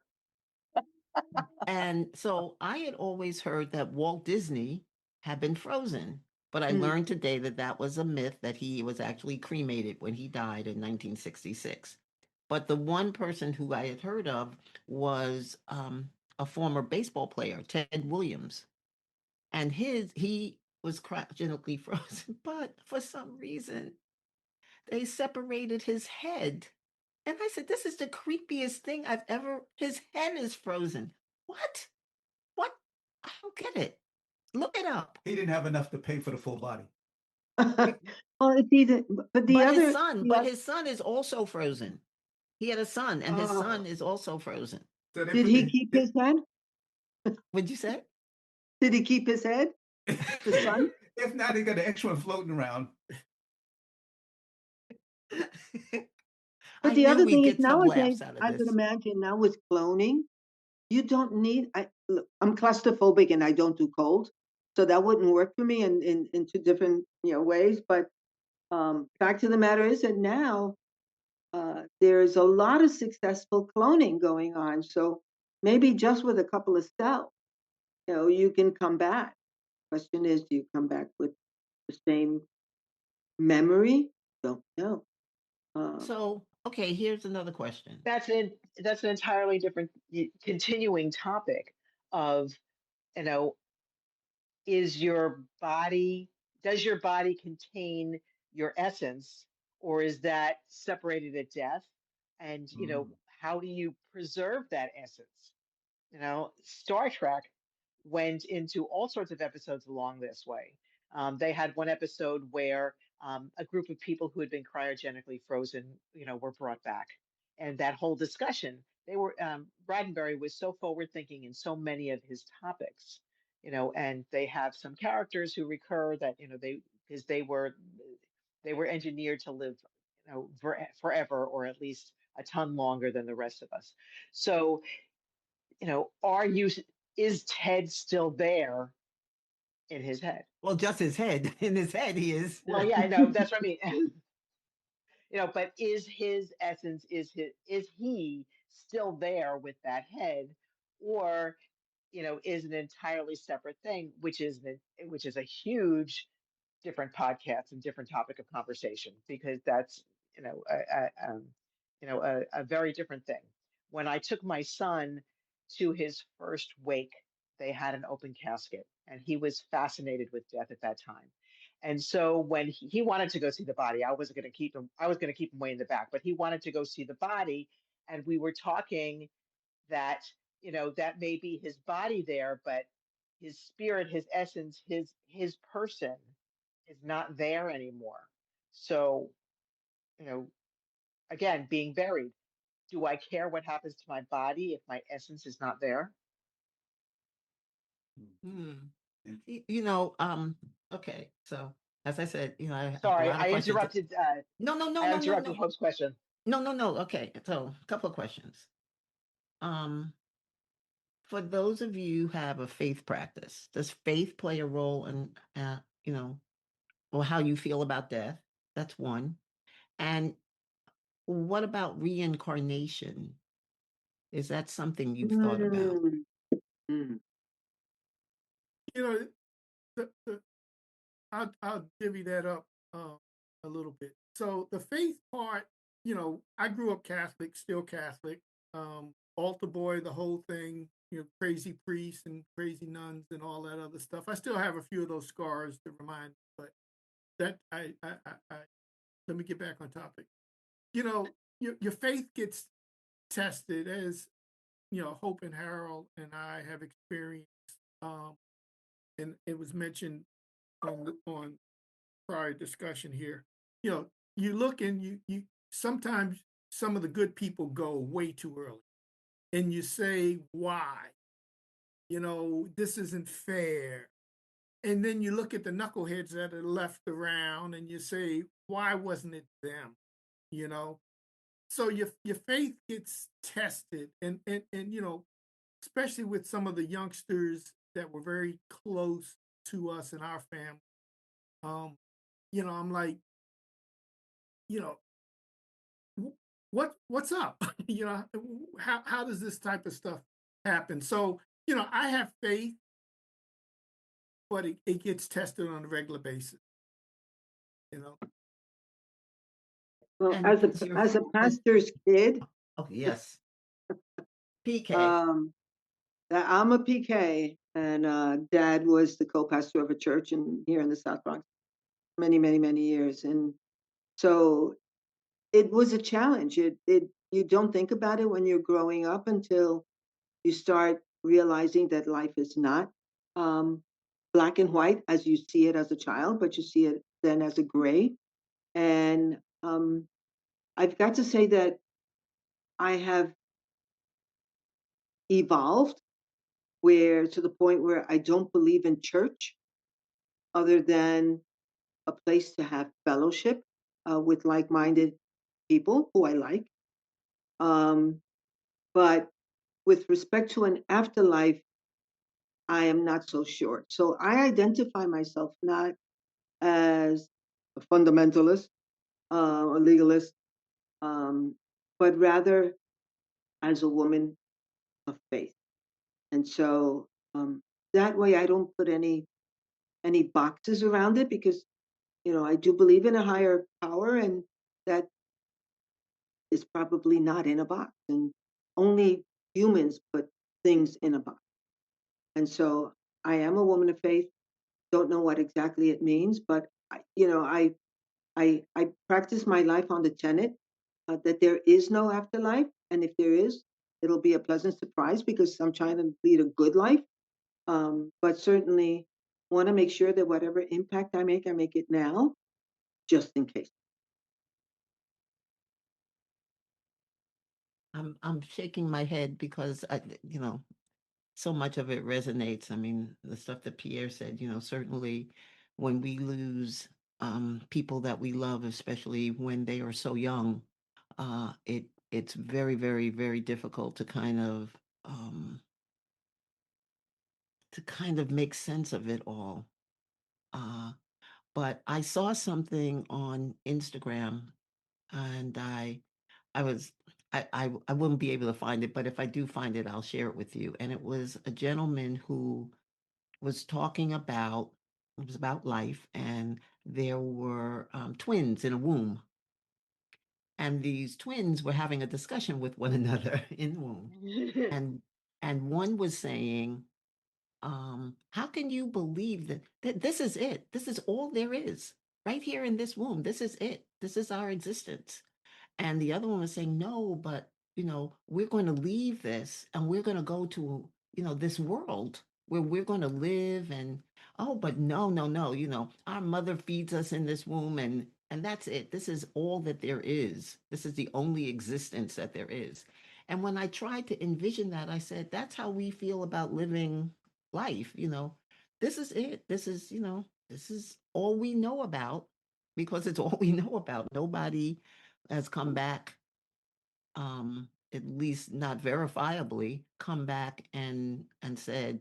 and so I had always heard that Walt Disney had been frozen, but I Mm. learned today that that was a myth, that he was actually cremated when he died in 1966. But the one person who I had heard of was a former baseball player, Ted Williams, and he was cryogenically frozen, but for some reason they separated his head. And I said, "This is the creepiest thing I've ever." His head is frozen. What? What? I don't get it. Look it up. He didn't have enough to pay for the full body. Well, it's either, but But his son, but his son is also frozen. He had a son, and his oh, son is also frozen. So they did put he keep his head? What'd you say? Did he keep his head? The son? if not, he got an extra one floating around. But I the knew other we'd thing is get some nowadays, laughs out of I would this. imagine now with cloning, you don't need, look, I'm claustrophobic and I don't do cold. So that wouldn't work for me in two different, ways. But fact of the matter is that now there's a lot of successful cloning going on. So maybe just with a couple of cells, you can come back. Question is, do you come back with the same memory? Don't know. Um, So, okay, here's another question. That's an entirely different continuing topic of, you know, is your body, does your body contain your essence, or is that separated at death? And, Mm. how do you preserve that essence? Star Trek went into all sorts of episodes along this way. They had one episode where a group of people who had been cryogenically frozen, were brought back, and that whole discussion. They were Roddenberry was so forward thinking in so many of his topics, and they have some characters who recur that they because they were engineered to live, forever, or at least a ton longer than the rest of us. So are you is Ted still there in his head? Well, just his head. In his head, he is. Well, yeah, I know that's what I mean. But is his essence, is he still there with that head, or is an entirely separate thing, which is a huge different podcasts and different topic of conversation, because that's a very different thing. When I took my son to his first wake, they had an open casket, and he was fascinated with death at that time. And so when he wanted to go see the body, I wasn't going to keep him. I was going to keep him way in the back, but he wanted to go see the body, and we were talking that that may be his body there, but his spirit, his essence, his person is not there anymore. So, you know, again, being buried, do I care what happens to my body if my essence is not there? Hmm. Okay. So, as I said, I have a Sorry, lot of I questions. interrupted. No, no, no, I no, no, interrupted no, Hope's question. no, no, no. Okay. So, a couple of questions. Um, for those of you who have a faith practice, does faith play a role in, or how you feel about death? That's one. And what about reincarnation? Is that something you've thought about? Mm, mm. You know, the I'll divvy that up a little bit. So the faith part, I grew up Catholic, still Catholic, altar boy, the whole thing, crazy priests and crazy nuns and all that other stuff. I still have a few of those scars to remind me, but that I let me get back on topic. Your faith gets tested, as Hope and Harold and I have experienced, um, and it was mentioned on prior discussion here. You look and you sometimes some of the good people go way too early, and you say, why? This isn't fair. And then you look at the knuckleheads that are left around and you say, why wasn't it them? You know? So your faith gets tested, and especially with some of the youngsters that were very close to us in our family. Um, I'm like, you know, what's up? How does this type of stuff happen? So, I have faith, but it gets tested on a regular basis, you know. Well, And as a does your as a does, pastor's kid, oh yes, PK. um, I'm a PK, and Dad was the co-pastor of a church here in the South Bronx many, many, many years, and so it was a challenge. It you don't think about it when you're growing up until you start realizing that life is not um, black and white as you see it as a child, but you see it then as a gray. And I've got to say that I have evolved where to the point where I don't believe in church other than a place to have fellowship with like-minded people who I like. Um, but with respect to an afterlife, I am not so sure. So I identify myself not as a fundamentalist, a legalist, um, but rather as a woman of faith. And so that way, I don't put any boxes around it because I do believe in a higher power, and that is probably not in a box. And only humans put things in a box. And so I am a woman of faith. Don't know what exactly it means, but I I practice my life on the tenet that there is no afterlife, and if there is, it'll be a pleasant surprise because I'm trying to lead a good life. But certainly want to make sure that whatever impact I make it now, just in case. I'm shaking my head because so much of it resonates. I mean, the stuff that Pierre said, certainly when we lose people that we love, especially when they are so young, it's very, very, very difficult um, to kind of make sense of it all. Uh, but I saw something on Instagram, and I was I wouldn't be able to find it, but if I do find it, I'll share it with you. And it was a gentleman who was talking about it was about life, and there were twins in a womb, and these twins were having a discussion with one another in the womb, and one was saying, how can you believe that this is it? This is all there is right here in this womb. This is it. This is our existence. And the other one was saying, no, but we're going to leave this and we're going to go to, this world where we're going to live. And oh, but no, no, no, our mother feeds us in this womb, and that's it. This is all that there is. This is the only existence that there is. And when I tried to envision that, I said, that's how we feel about living life. This is it. This is all we know about, because it's all we know about. Nobody has come back, at least not verifiably, come back and said,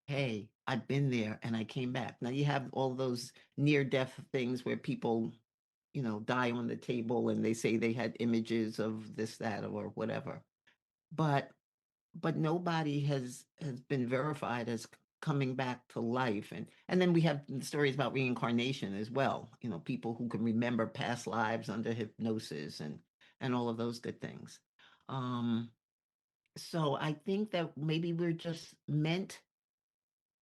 hey, I've been there and I came back. Now you have all those near death things where people, die on the table and they say they had images of this, that, or whatever. But nobody has been verified as coming back to life. And then we have the stories about reincarnation as well, people who can remember past lives under hypnosis and all of those good things. um so I think that maybe we're just meant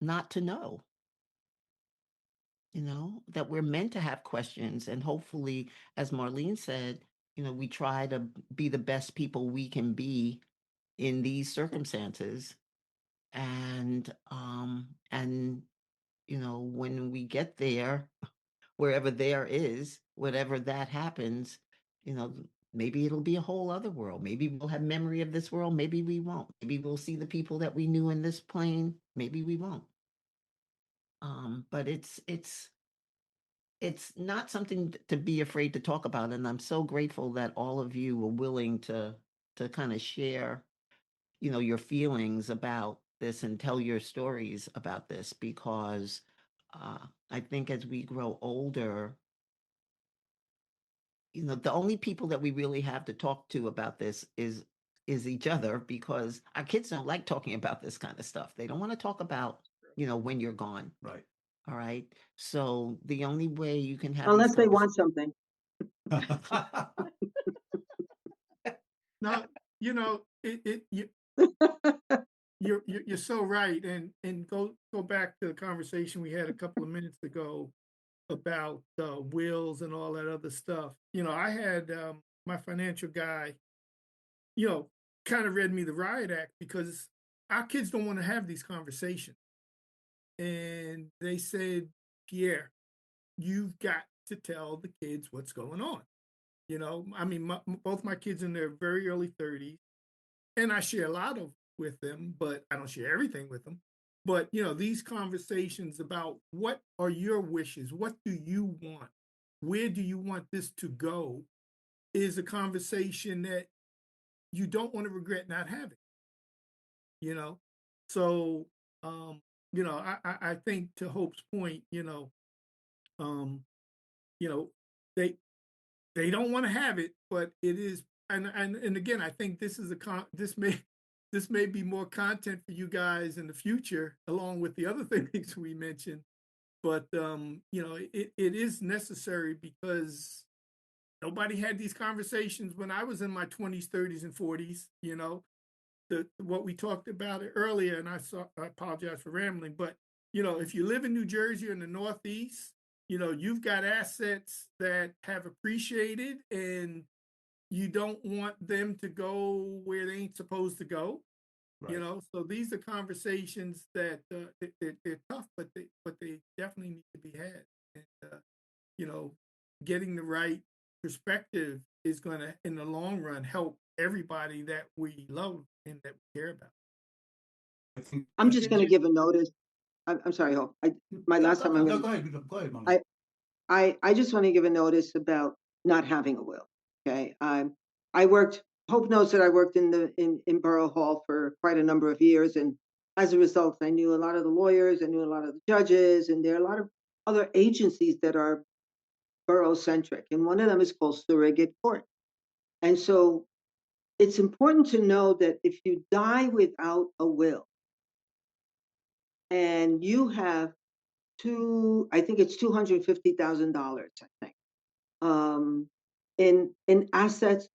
not to know, that we're meant to have questions, and hopefully, as Marlene said, we try to be the best people we can be in these circumstances. And when we get there, wherever there is, whatever that happens, you know maybe it'll be a whole other world. Maybe we'll have memory of this world, maybe we won't. Maybe we'll see the people that we knew in this plane, maybe we won't. But it's not something to be afraid to talk about, and I'm so grateful that all of you were willing to kind of share your feelings about this and tell your stories about this, because I think as we grow older, the only people that we really have to talk to about this is each other, because our kids don't like talking about this kind of stuff. They don't want to talk about, when you're gone. Right. All right. So the only way you can have these Unless they conversations. want something. Now, you're so right, and go back to the conversation we had a couple of minutes ago about wills and all that other stuff. I had my financial guy, you know, kind of read me the riot act because our kids don't want to have these conversations, and they said, Pierre, you've got to tell the kids what's going on. I mean, both my kids in their very early 30s, and I share a lot of with them, but I don't share everything with them. But these conversations about what are your wishes, what do you want, where do you want this to go, is a conversation that you don't want to regret not having. You know, so I think, to Hope's point, um, you know, they they don't want to have it, but it is, and again, I think this is this may be more content for you guys in the future, along with the other things we mentioned. But it is necessary because nobody had these conversations when I was in my 20s, 30s, and 40s. What we talked about it earlier, and I apologize for rambling, but if you live in New Jersey or in the Northeast, you've got assets that have appreciated and you don't want them to go where they ain't supposed to go. Right. So these are conversations that they're tough, but they definitely need to be had. And getting the right perspective is going to, in the long run, help everybody that we love and that we care about. I think I'm just going to give a notice. I'm sorry, Hope. My last time I'm no, going to. go ahead, Marlene. I just want to give a notice about not having a will. Okay. I worked, Hope knows that I worked in Borough Hall for quite a number of years. And as a result, I knew a lot of the lawyers, I knew a lot of the judges, and there are a lot of other agencies that are borough centric. And one of them is called surrogate court. And so it's important to know that if you die without a will and you have I think it's $250,000, I think, in assets,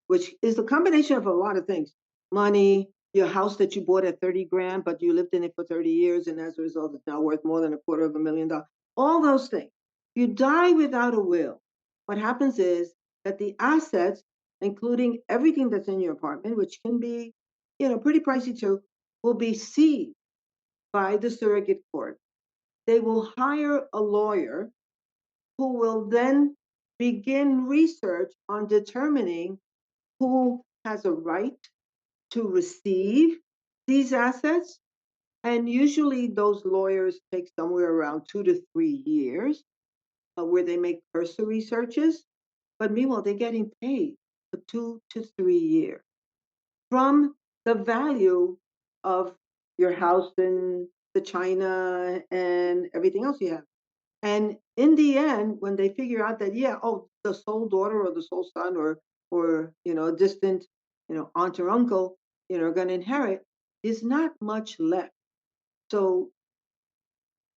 which is a combination of a lot of things: money, your house that you bought at 30 grand, but you lived in it for 30 years, and as a result, it's now worth more than $250,000. All those things. You die without a will. What happens is that the assets, including everything that's in your apartment, which can be, pretty pricey too, will be seized by the surrogate court. They will hire a lawyer who will then begin research on determining who has a right to receive these assets. And usually those lawyers take somewhere around 2 to 3 years, where they make cursory searches. But meanwhile, they're getting paid for 2 to 3 years from the value of your house and the china and everything else you have. And in the end, when they figure out that, yeah, oh, the sole daughter or the sole son or a distant, aunt or uncle, are going to inherit, there's not much left. So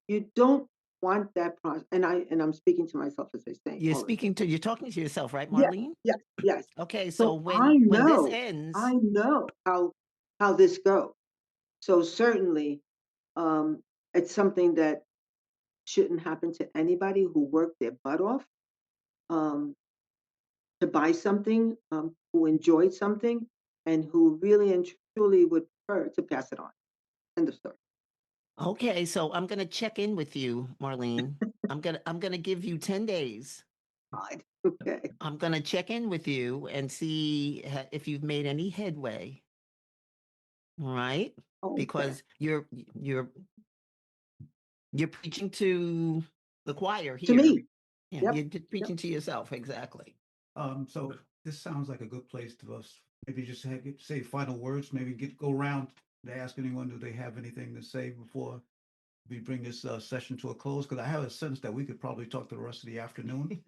you don't want that process. And I'm speaking to myself as I say all this. You're talking to yourself, right, Yes, Marlene? yes, yes. Okay, so So I when this know, ends, I know how this goes. So certainly, um, it's something that shouldn't happen to anybody who worked their butt off. To buy something, who enjoyed something, and who really and truly would prefer to pass it on. End of story. okay, so I'm gonna check in with you, Marlene. I'm gonna give you 10 days. God. Okay. I'm gonna check in with you and see if you've made any headway. All right? Okay. Because you're preaching to the choir To here. me. Yeah, Yep. you're preaching to yourself, exactly. So this sounds like a good place to us. Maybe just say final words. Maybe go around to ask anyone, do they have anything to say before we bring this session to a close? Because I have a sense that we could probably talk the rest of the afternoon.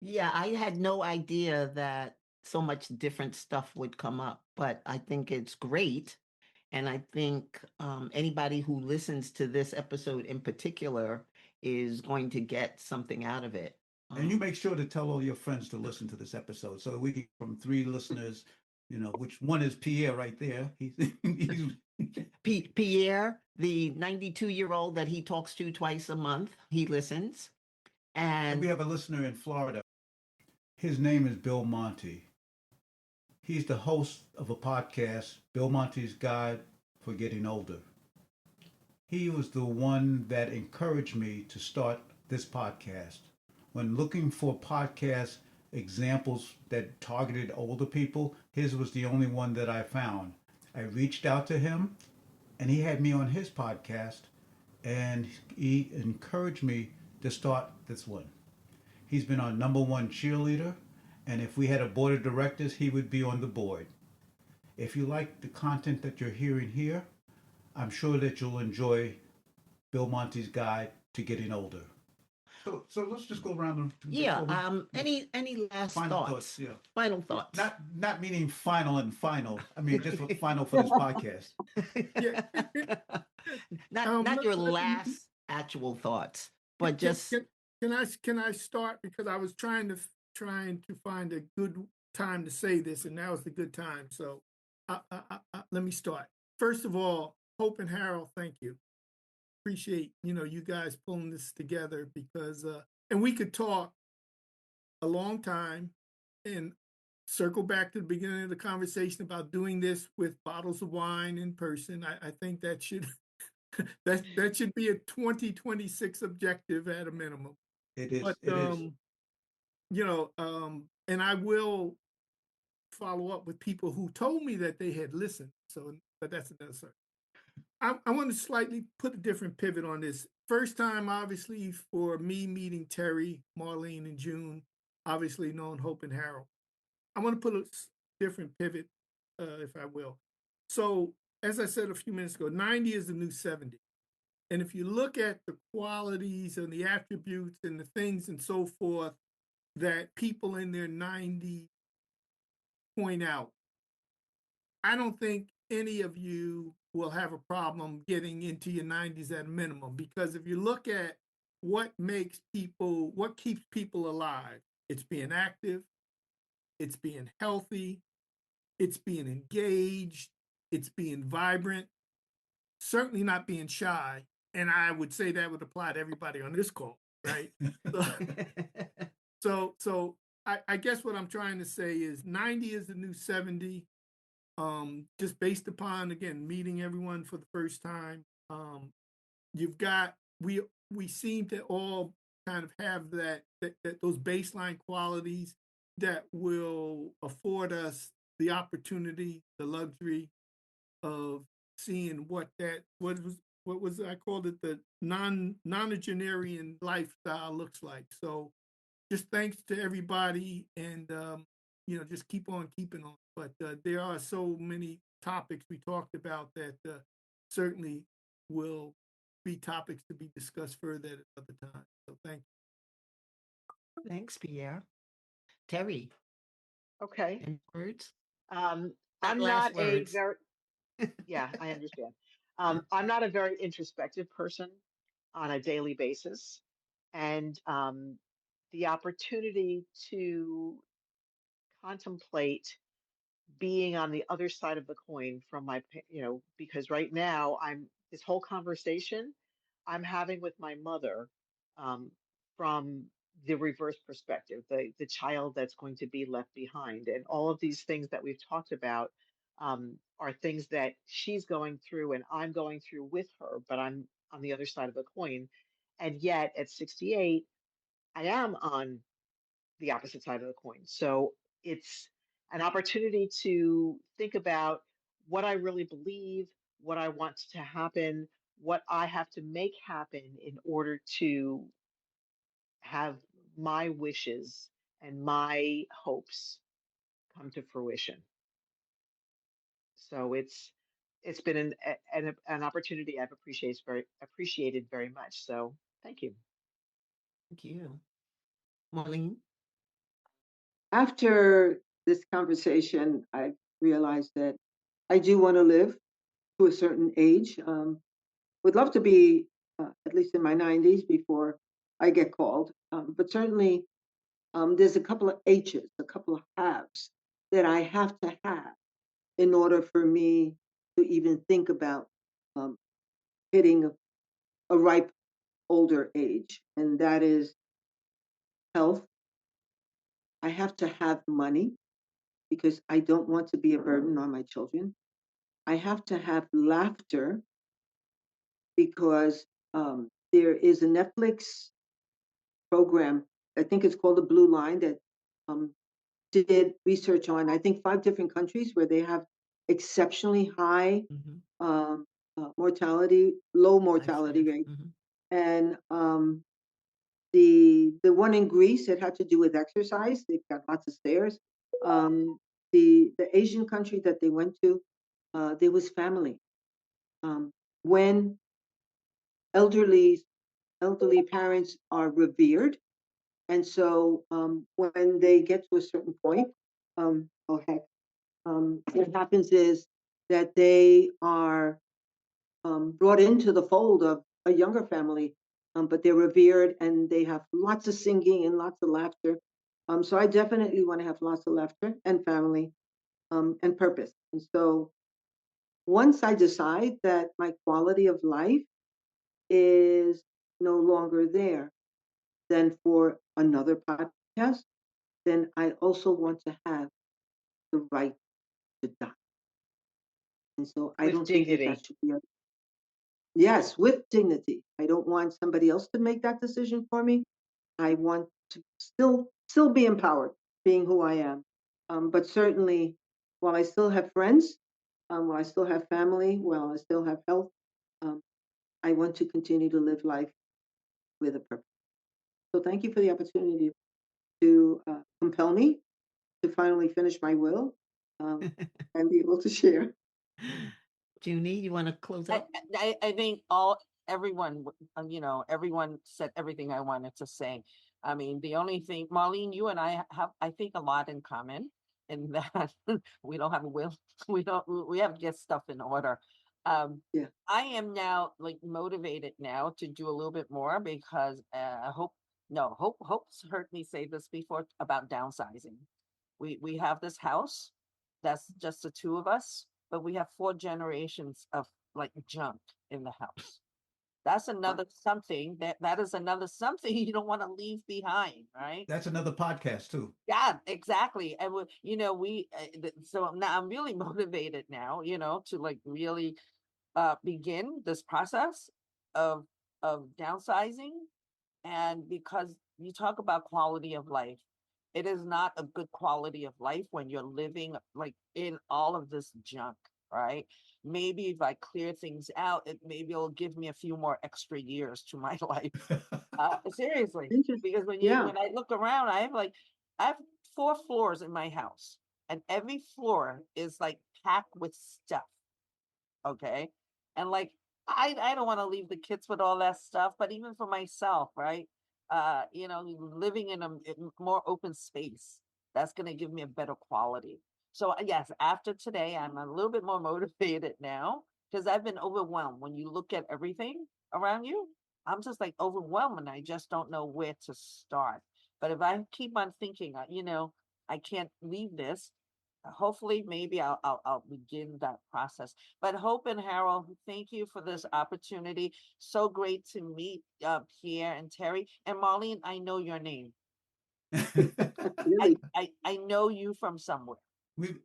Yeah, I had no idea that so much different stuff would come up, but I think it's great. And I think anybody who listens to this episode in particular is going to get something out of it. And you make sure to tell all your friends to listen to this episode so that we can from 3 listeners, which one is Pierre right there. Pierre, the 92-year-old that he talks to twice a month, he listens. And we have a listener in Florida. His name is Bill Monty. He's the host of a podcast, Bill Monty's Guide for Getting Older. He was the one that encouraged me to start this podcast. When looking for podcast examples that targeted older people, his was the only one that I found. I reached out to him and he had me on his podcast and he encouraged me to start this one. He's been our #1 cheerleader, and if we had a board of directors, he would be on the board. If you like the content that you're hearing here, I'm sure that you'll enjoy Bill Monty's Guide to Getting Older. So let's just go around. Yeah. Any last final thoughts? Yeah. Final thoughts. Not meaning final and final. I mean just final for this podcast. Yeah. Not your last actual thoughts, but just can I start, because I was trying to find a good time to say this, and now is the good time. So let me start. First of all, Hope and Harold, thank you. appreciate, you guys pulling this together because, and we could talk a long time and circle back to the beginning of the conversation about doing this with bottles of wine in person. I think that should that should be a 2026 objective at a minimum. It is. But It is. and I will follow up with people who told me that they had listened. So, but that's another story. I want to slightly put a different pivot on this. First time, obviously, for me meeting Terri, Marlene, and June, obviously known Hope and Harold. I want to put a different pivot, if I will. So, as I said a few minutes ago, 90 is the new 70. And if you look at the qualities and the attributes and the things and so forth that people in their 90 point out, I don't think any of you will have a problem getting into your 90s at a minimum, because if you look at what keeps people alive, it's being active, it's being healthy, it's being engaged, it's being vibrant, certainly not being shy. And I would say that would apply to everybody on this call, right? So I guess what I'm trying to say is 90 is the new 70. Just based upon, again, meeting everyone for the first time. You've got we seem to all kind of have that those baseline qualities that will afford us the opportunity, the luxury of seeing what was I called it, the nonagenarian lifestyle looks like. So just thanks to everybody, and just keep on keeping on. But there are so many topics we talked about that certainly will be topics to be discussed further at another time. So thank you. Thanks, Pierre. Terri, Okay. any words? Not I'm last not a words. very, yeah, I understand. I'm not a very introspective person on a daily basis. And the opportunity to contemplate being on the other side of the coin from because right now this whole conversation I'm having with my mother, um, from the reverse perspective, the child that's going to be left behind, and all of these things that we've talked about, are things that she's going through and I'm going through with her, but I'm on the other side of the coin, and yet at 68, I am on the opposite side of the coin. So it's an opportunity to think about what I really believe, what I want to happen, what I have to make happen in order to have my wishes and my hopes come to fruition. So it's been an opportunity I've appreciated very much. So thank you. Thank you. Marlene? After this conversation, I realized that I do want to live to a certain age. Would love to be at least in my 90s before I get called. But certainly, there's a couple of H's, a couple of haves that I have to have in order for me to even think about um, hitting a ripe older age. And that is health. I have to have money because I don't want to be a burden on my children. I have to have laughter because there is a Netflix program, I think it's called The Blue Line, that um, did research on, I think, 5 different countries where they have exceptionally high low mortality Lifespan. rate. And the one in Greece, it had to do with exercise. They've got lots of stairs. The Asian country that they went to, there was family. When elderly elderly parents are revered, and so when they get to a certain point, oh heck, what happens is that they are brought into the fold of a younger family, but they're revered and they have lots of singing and lots of laughter. So I definitely want to have lots of laughter and family and purpose. And so once I decide that my quality of life is no longer there, then for another podcast, then I also want to have the right to die. And so I With don't think that dignity. that should be yes, with dignity. I don't want somebody else to make that decision for me. I want to still be empowered, being who I am. But certainly, while I still have friends, while I still have family, while I still have health, um, I want to continue to live life with a purpose. So thank you for the opportunity to compel me to finally finish my will and be able to share. Junie, you want to close I, out? I think everyone, everyone said everything I wanted to say. I mean, the only thing, Marlene, you and I have, I think, a lot in common in that we don't have a will. We have to get stuff in order. Yeah. I am now like motivated now to do a little bit more because I hope, no, Hope's heard me say this before about downsizing. We have this house that's just the two of us, but we have 4 generations of like junk in the house. That's another something that is another something you don't want to leave behind, right? That's another podcast too. Yeah, exactly. And so now I'm really motivated now, to like really begin this process of downsizing. And because you talk about quality of life, it is not a good quality of life when you're living like in all of this junk, right? Maybe if I clear things out, maybe it'll give me a few more extra years to my life. Seriously, Interesting. because Yeah. when I look around, I have 4 floors in my house, and every floor is like packed with stuff. Okay. And like I don't want to leave the kids with all that stuff, but even for myself, right? Living in more open space, that's going to give me a better quality. So yes, after today, I'm a little bit more motivated now because I've been overwhelmed. When you look at everything around you, I'm just like overwhelmed and I just don't know where to start. But if I keep on thinking, I can't leave this. Hopefully, maybe I'll begin that process. But Hope and Harold, thank you for this opportunity. So great to meet Pierre and Terri and Marlene. I know your name. Really. I know you from somewhere.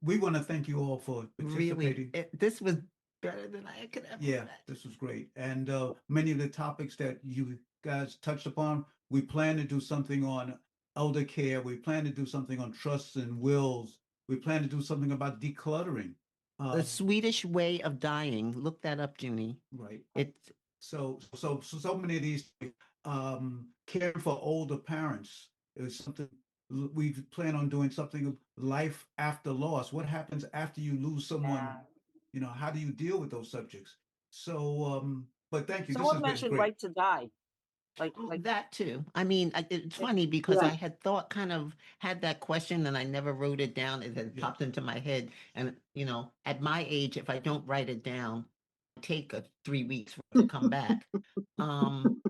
We want to thank you all for Really, participating. this was better than I could ever Yeah, imagine. this was great. And many of the topics that you guys touched upon, we plan to do something on elder care. We plan to do something on trusts and wills. We plan to do something about decluttering. The Swedish way of dying. Look that up, Junie. Right. It's So many of these caring for older parents is something we plan on doing something of life after loss. What happens after you lose someone? How do you deal with those subjects? So, but thank you. This has Someone been mentioned great. right to die. Oh, Like that too. I mean, it's it- funny because Yeah. I had thought kind of had that question and I never wrote it down. It had Yeah. popped into my head. And, at my age, if I don't write it down, it take 3 weeks for it to come back. Um,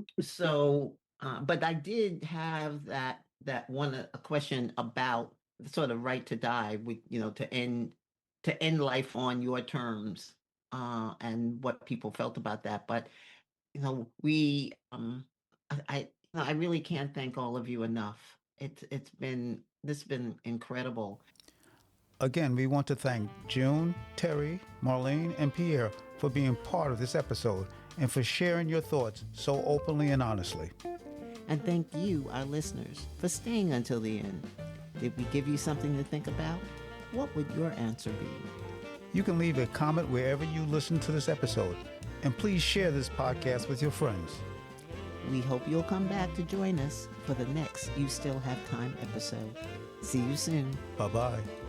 but I did have that one a question about the sort of right to die with, to end life on your terms, and what people felt about that. But we I really can't thank all of you enough. This been incredible. Again, we want to thank June, Terri, Marlene, and Pierre for being part of this episode and for sharing your thoughts so openly and honestly. And thank you, our listeners, for staying until the end. Did we give you something to think about? What would your answer be? You can leave a comment wherever you listen to this episode, and please share this podcast with your friends. We hope you'll come back to join us for the next You Still Have Time episode. See you soon. Bye-bye.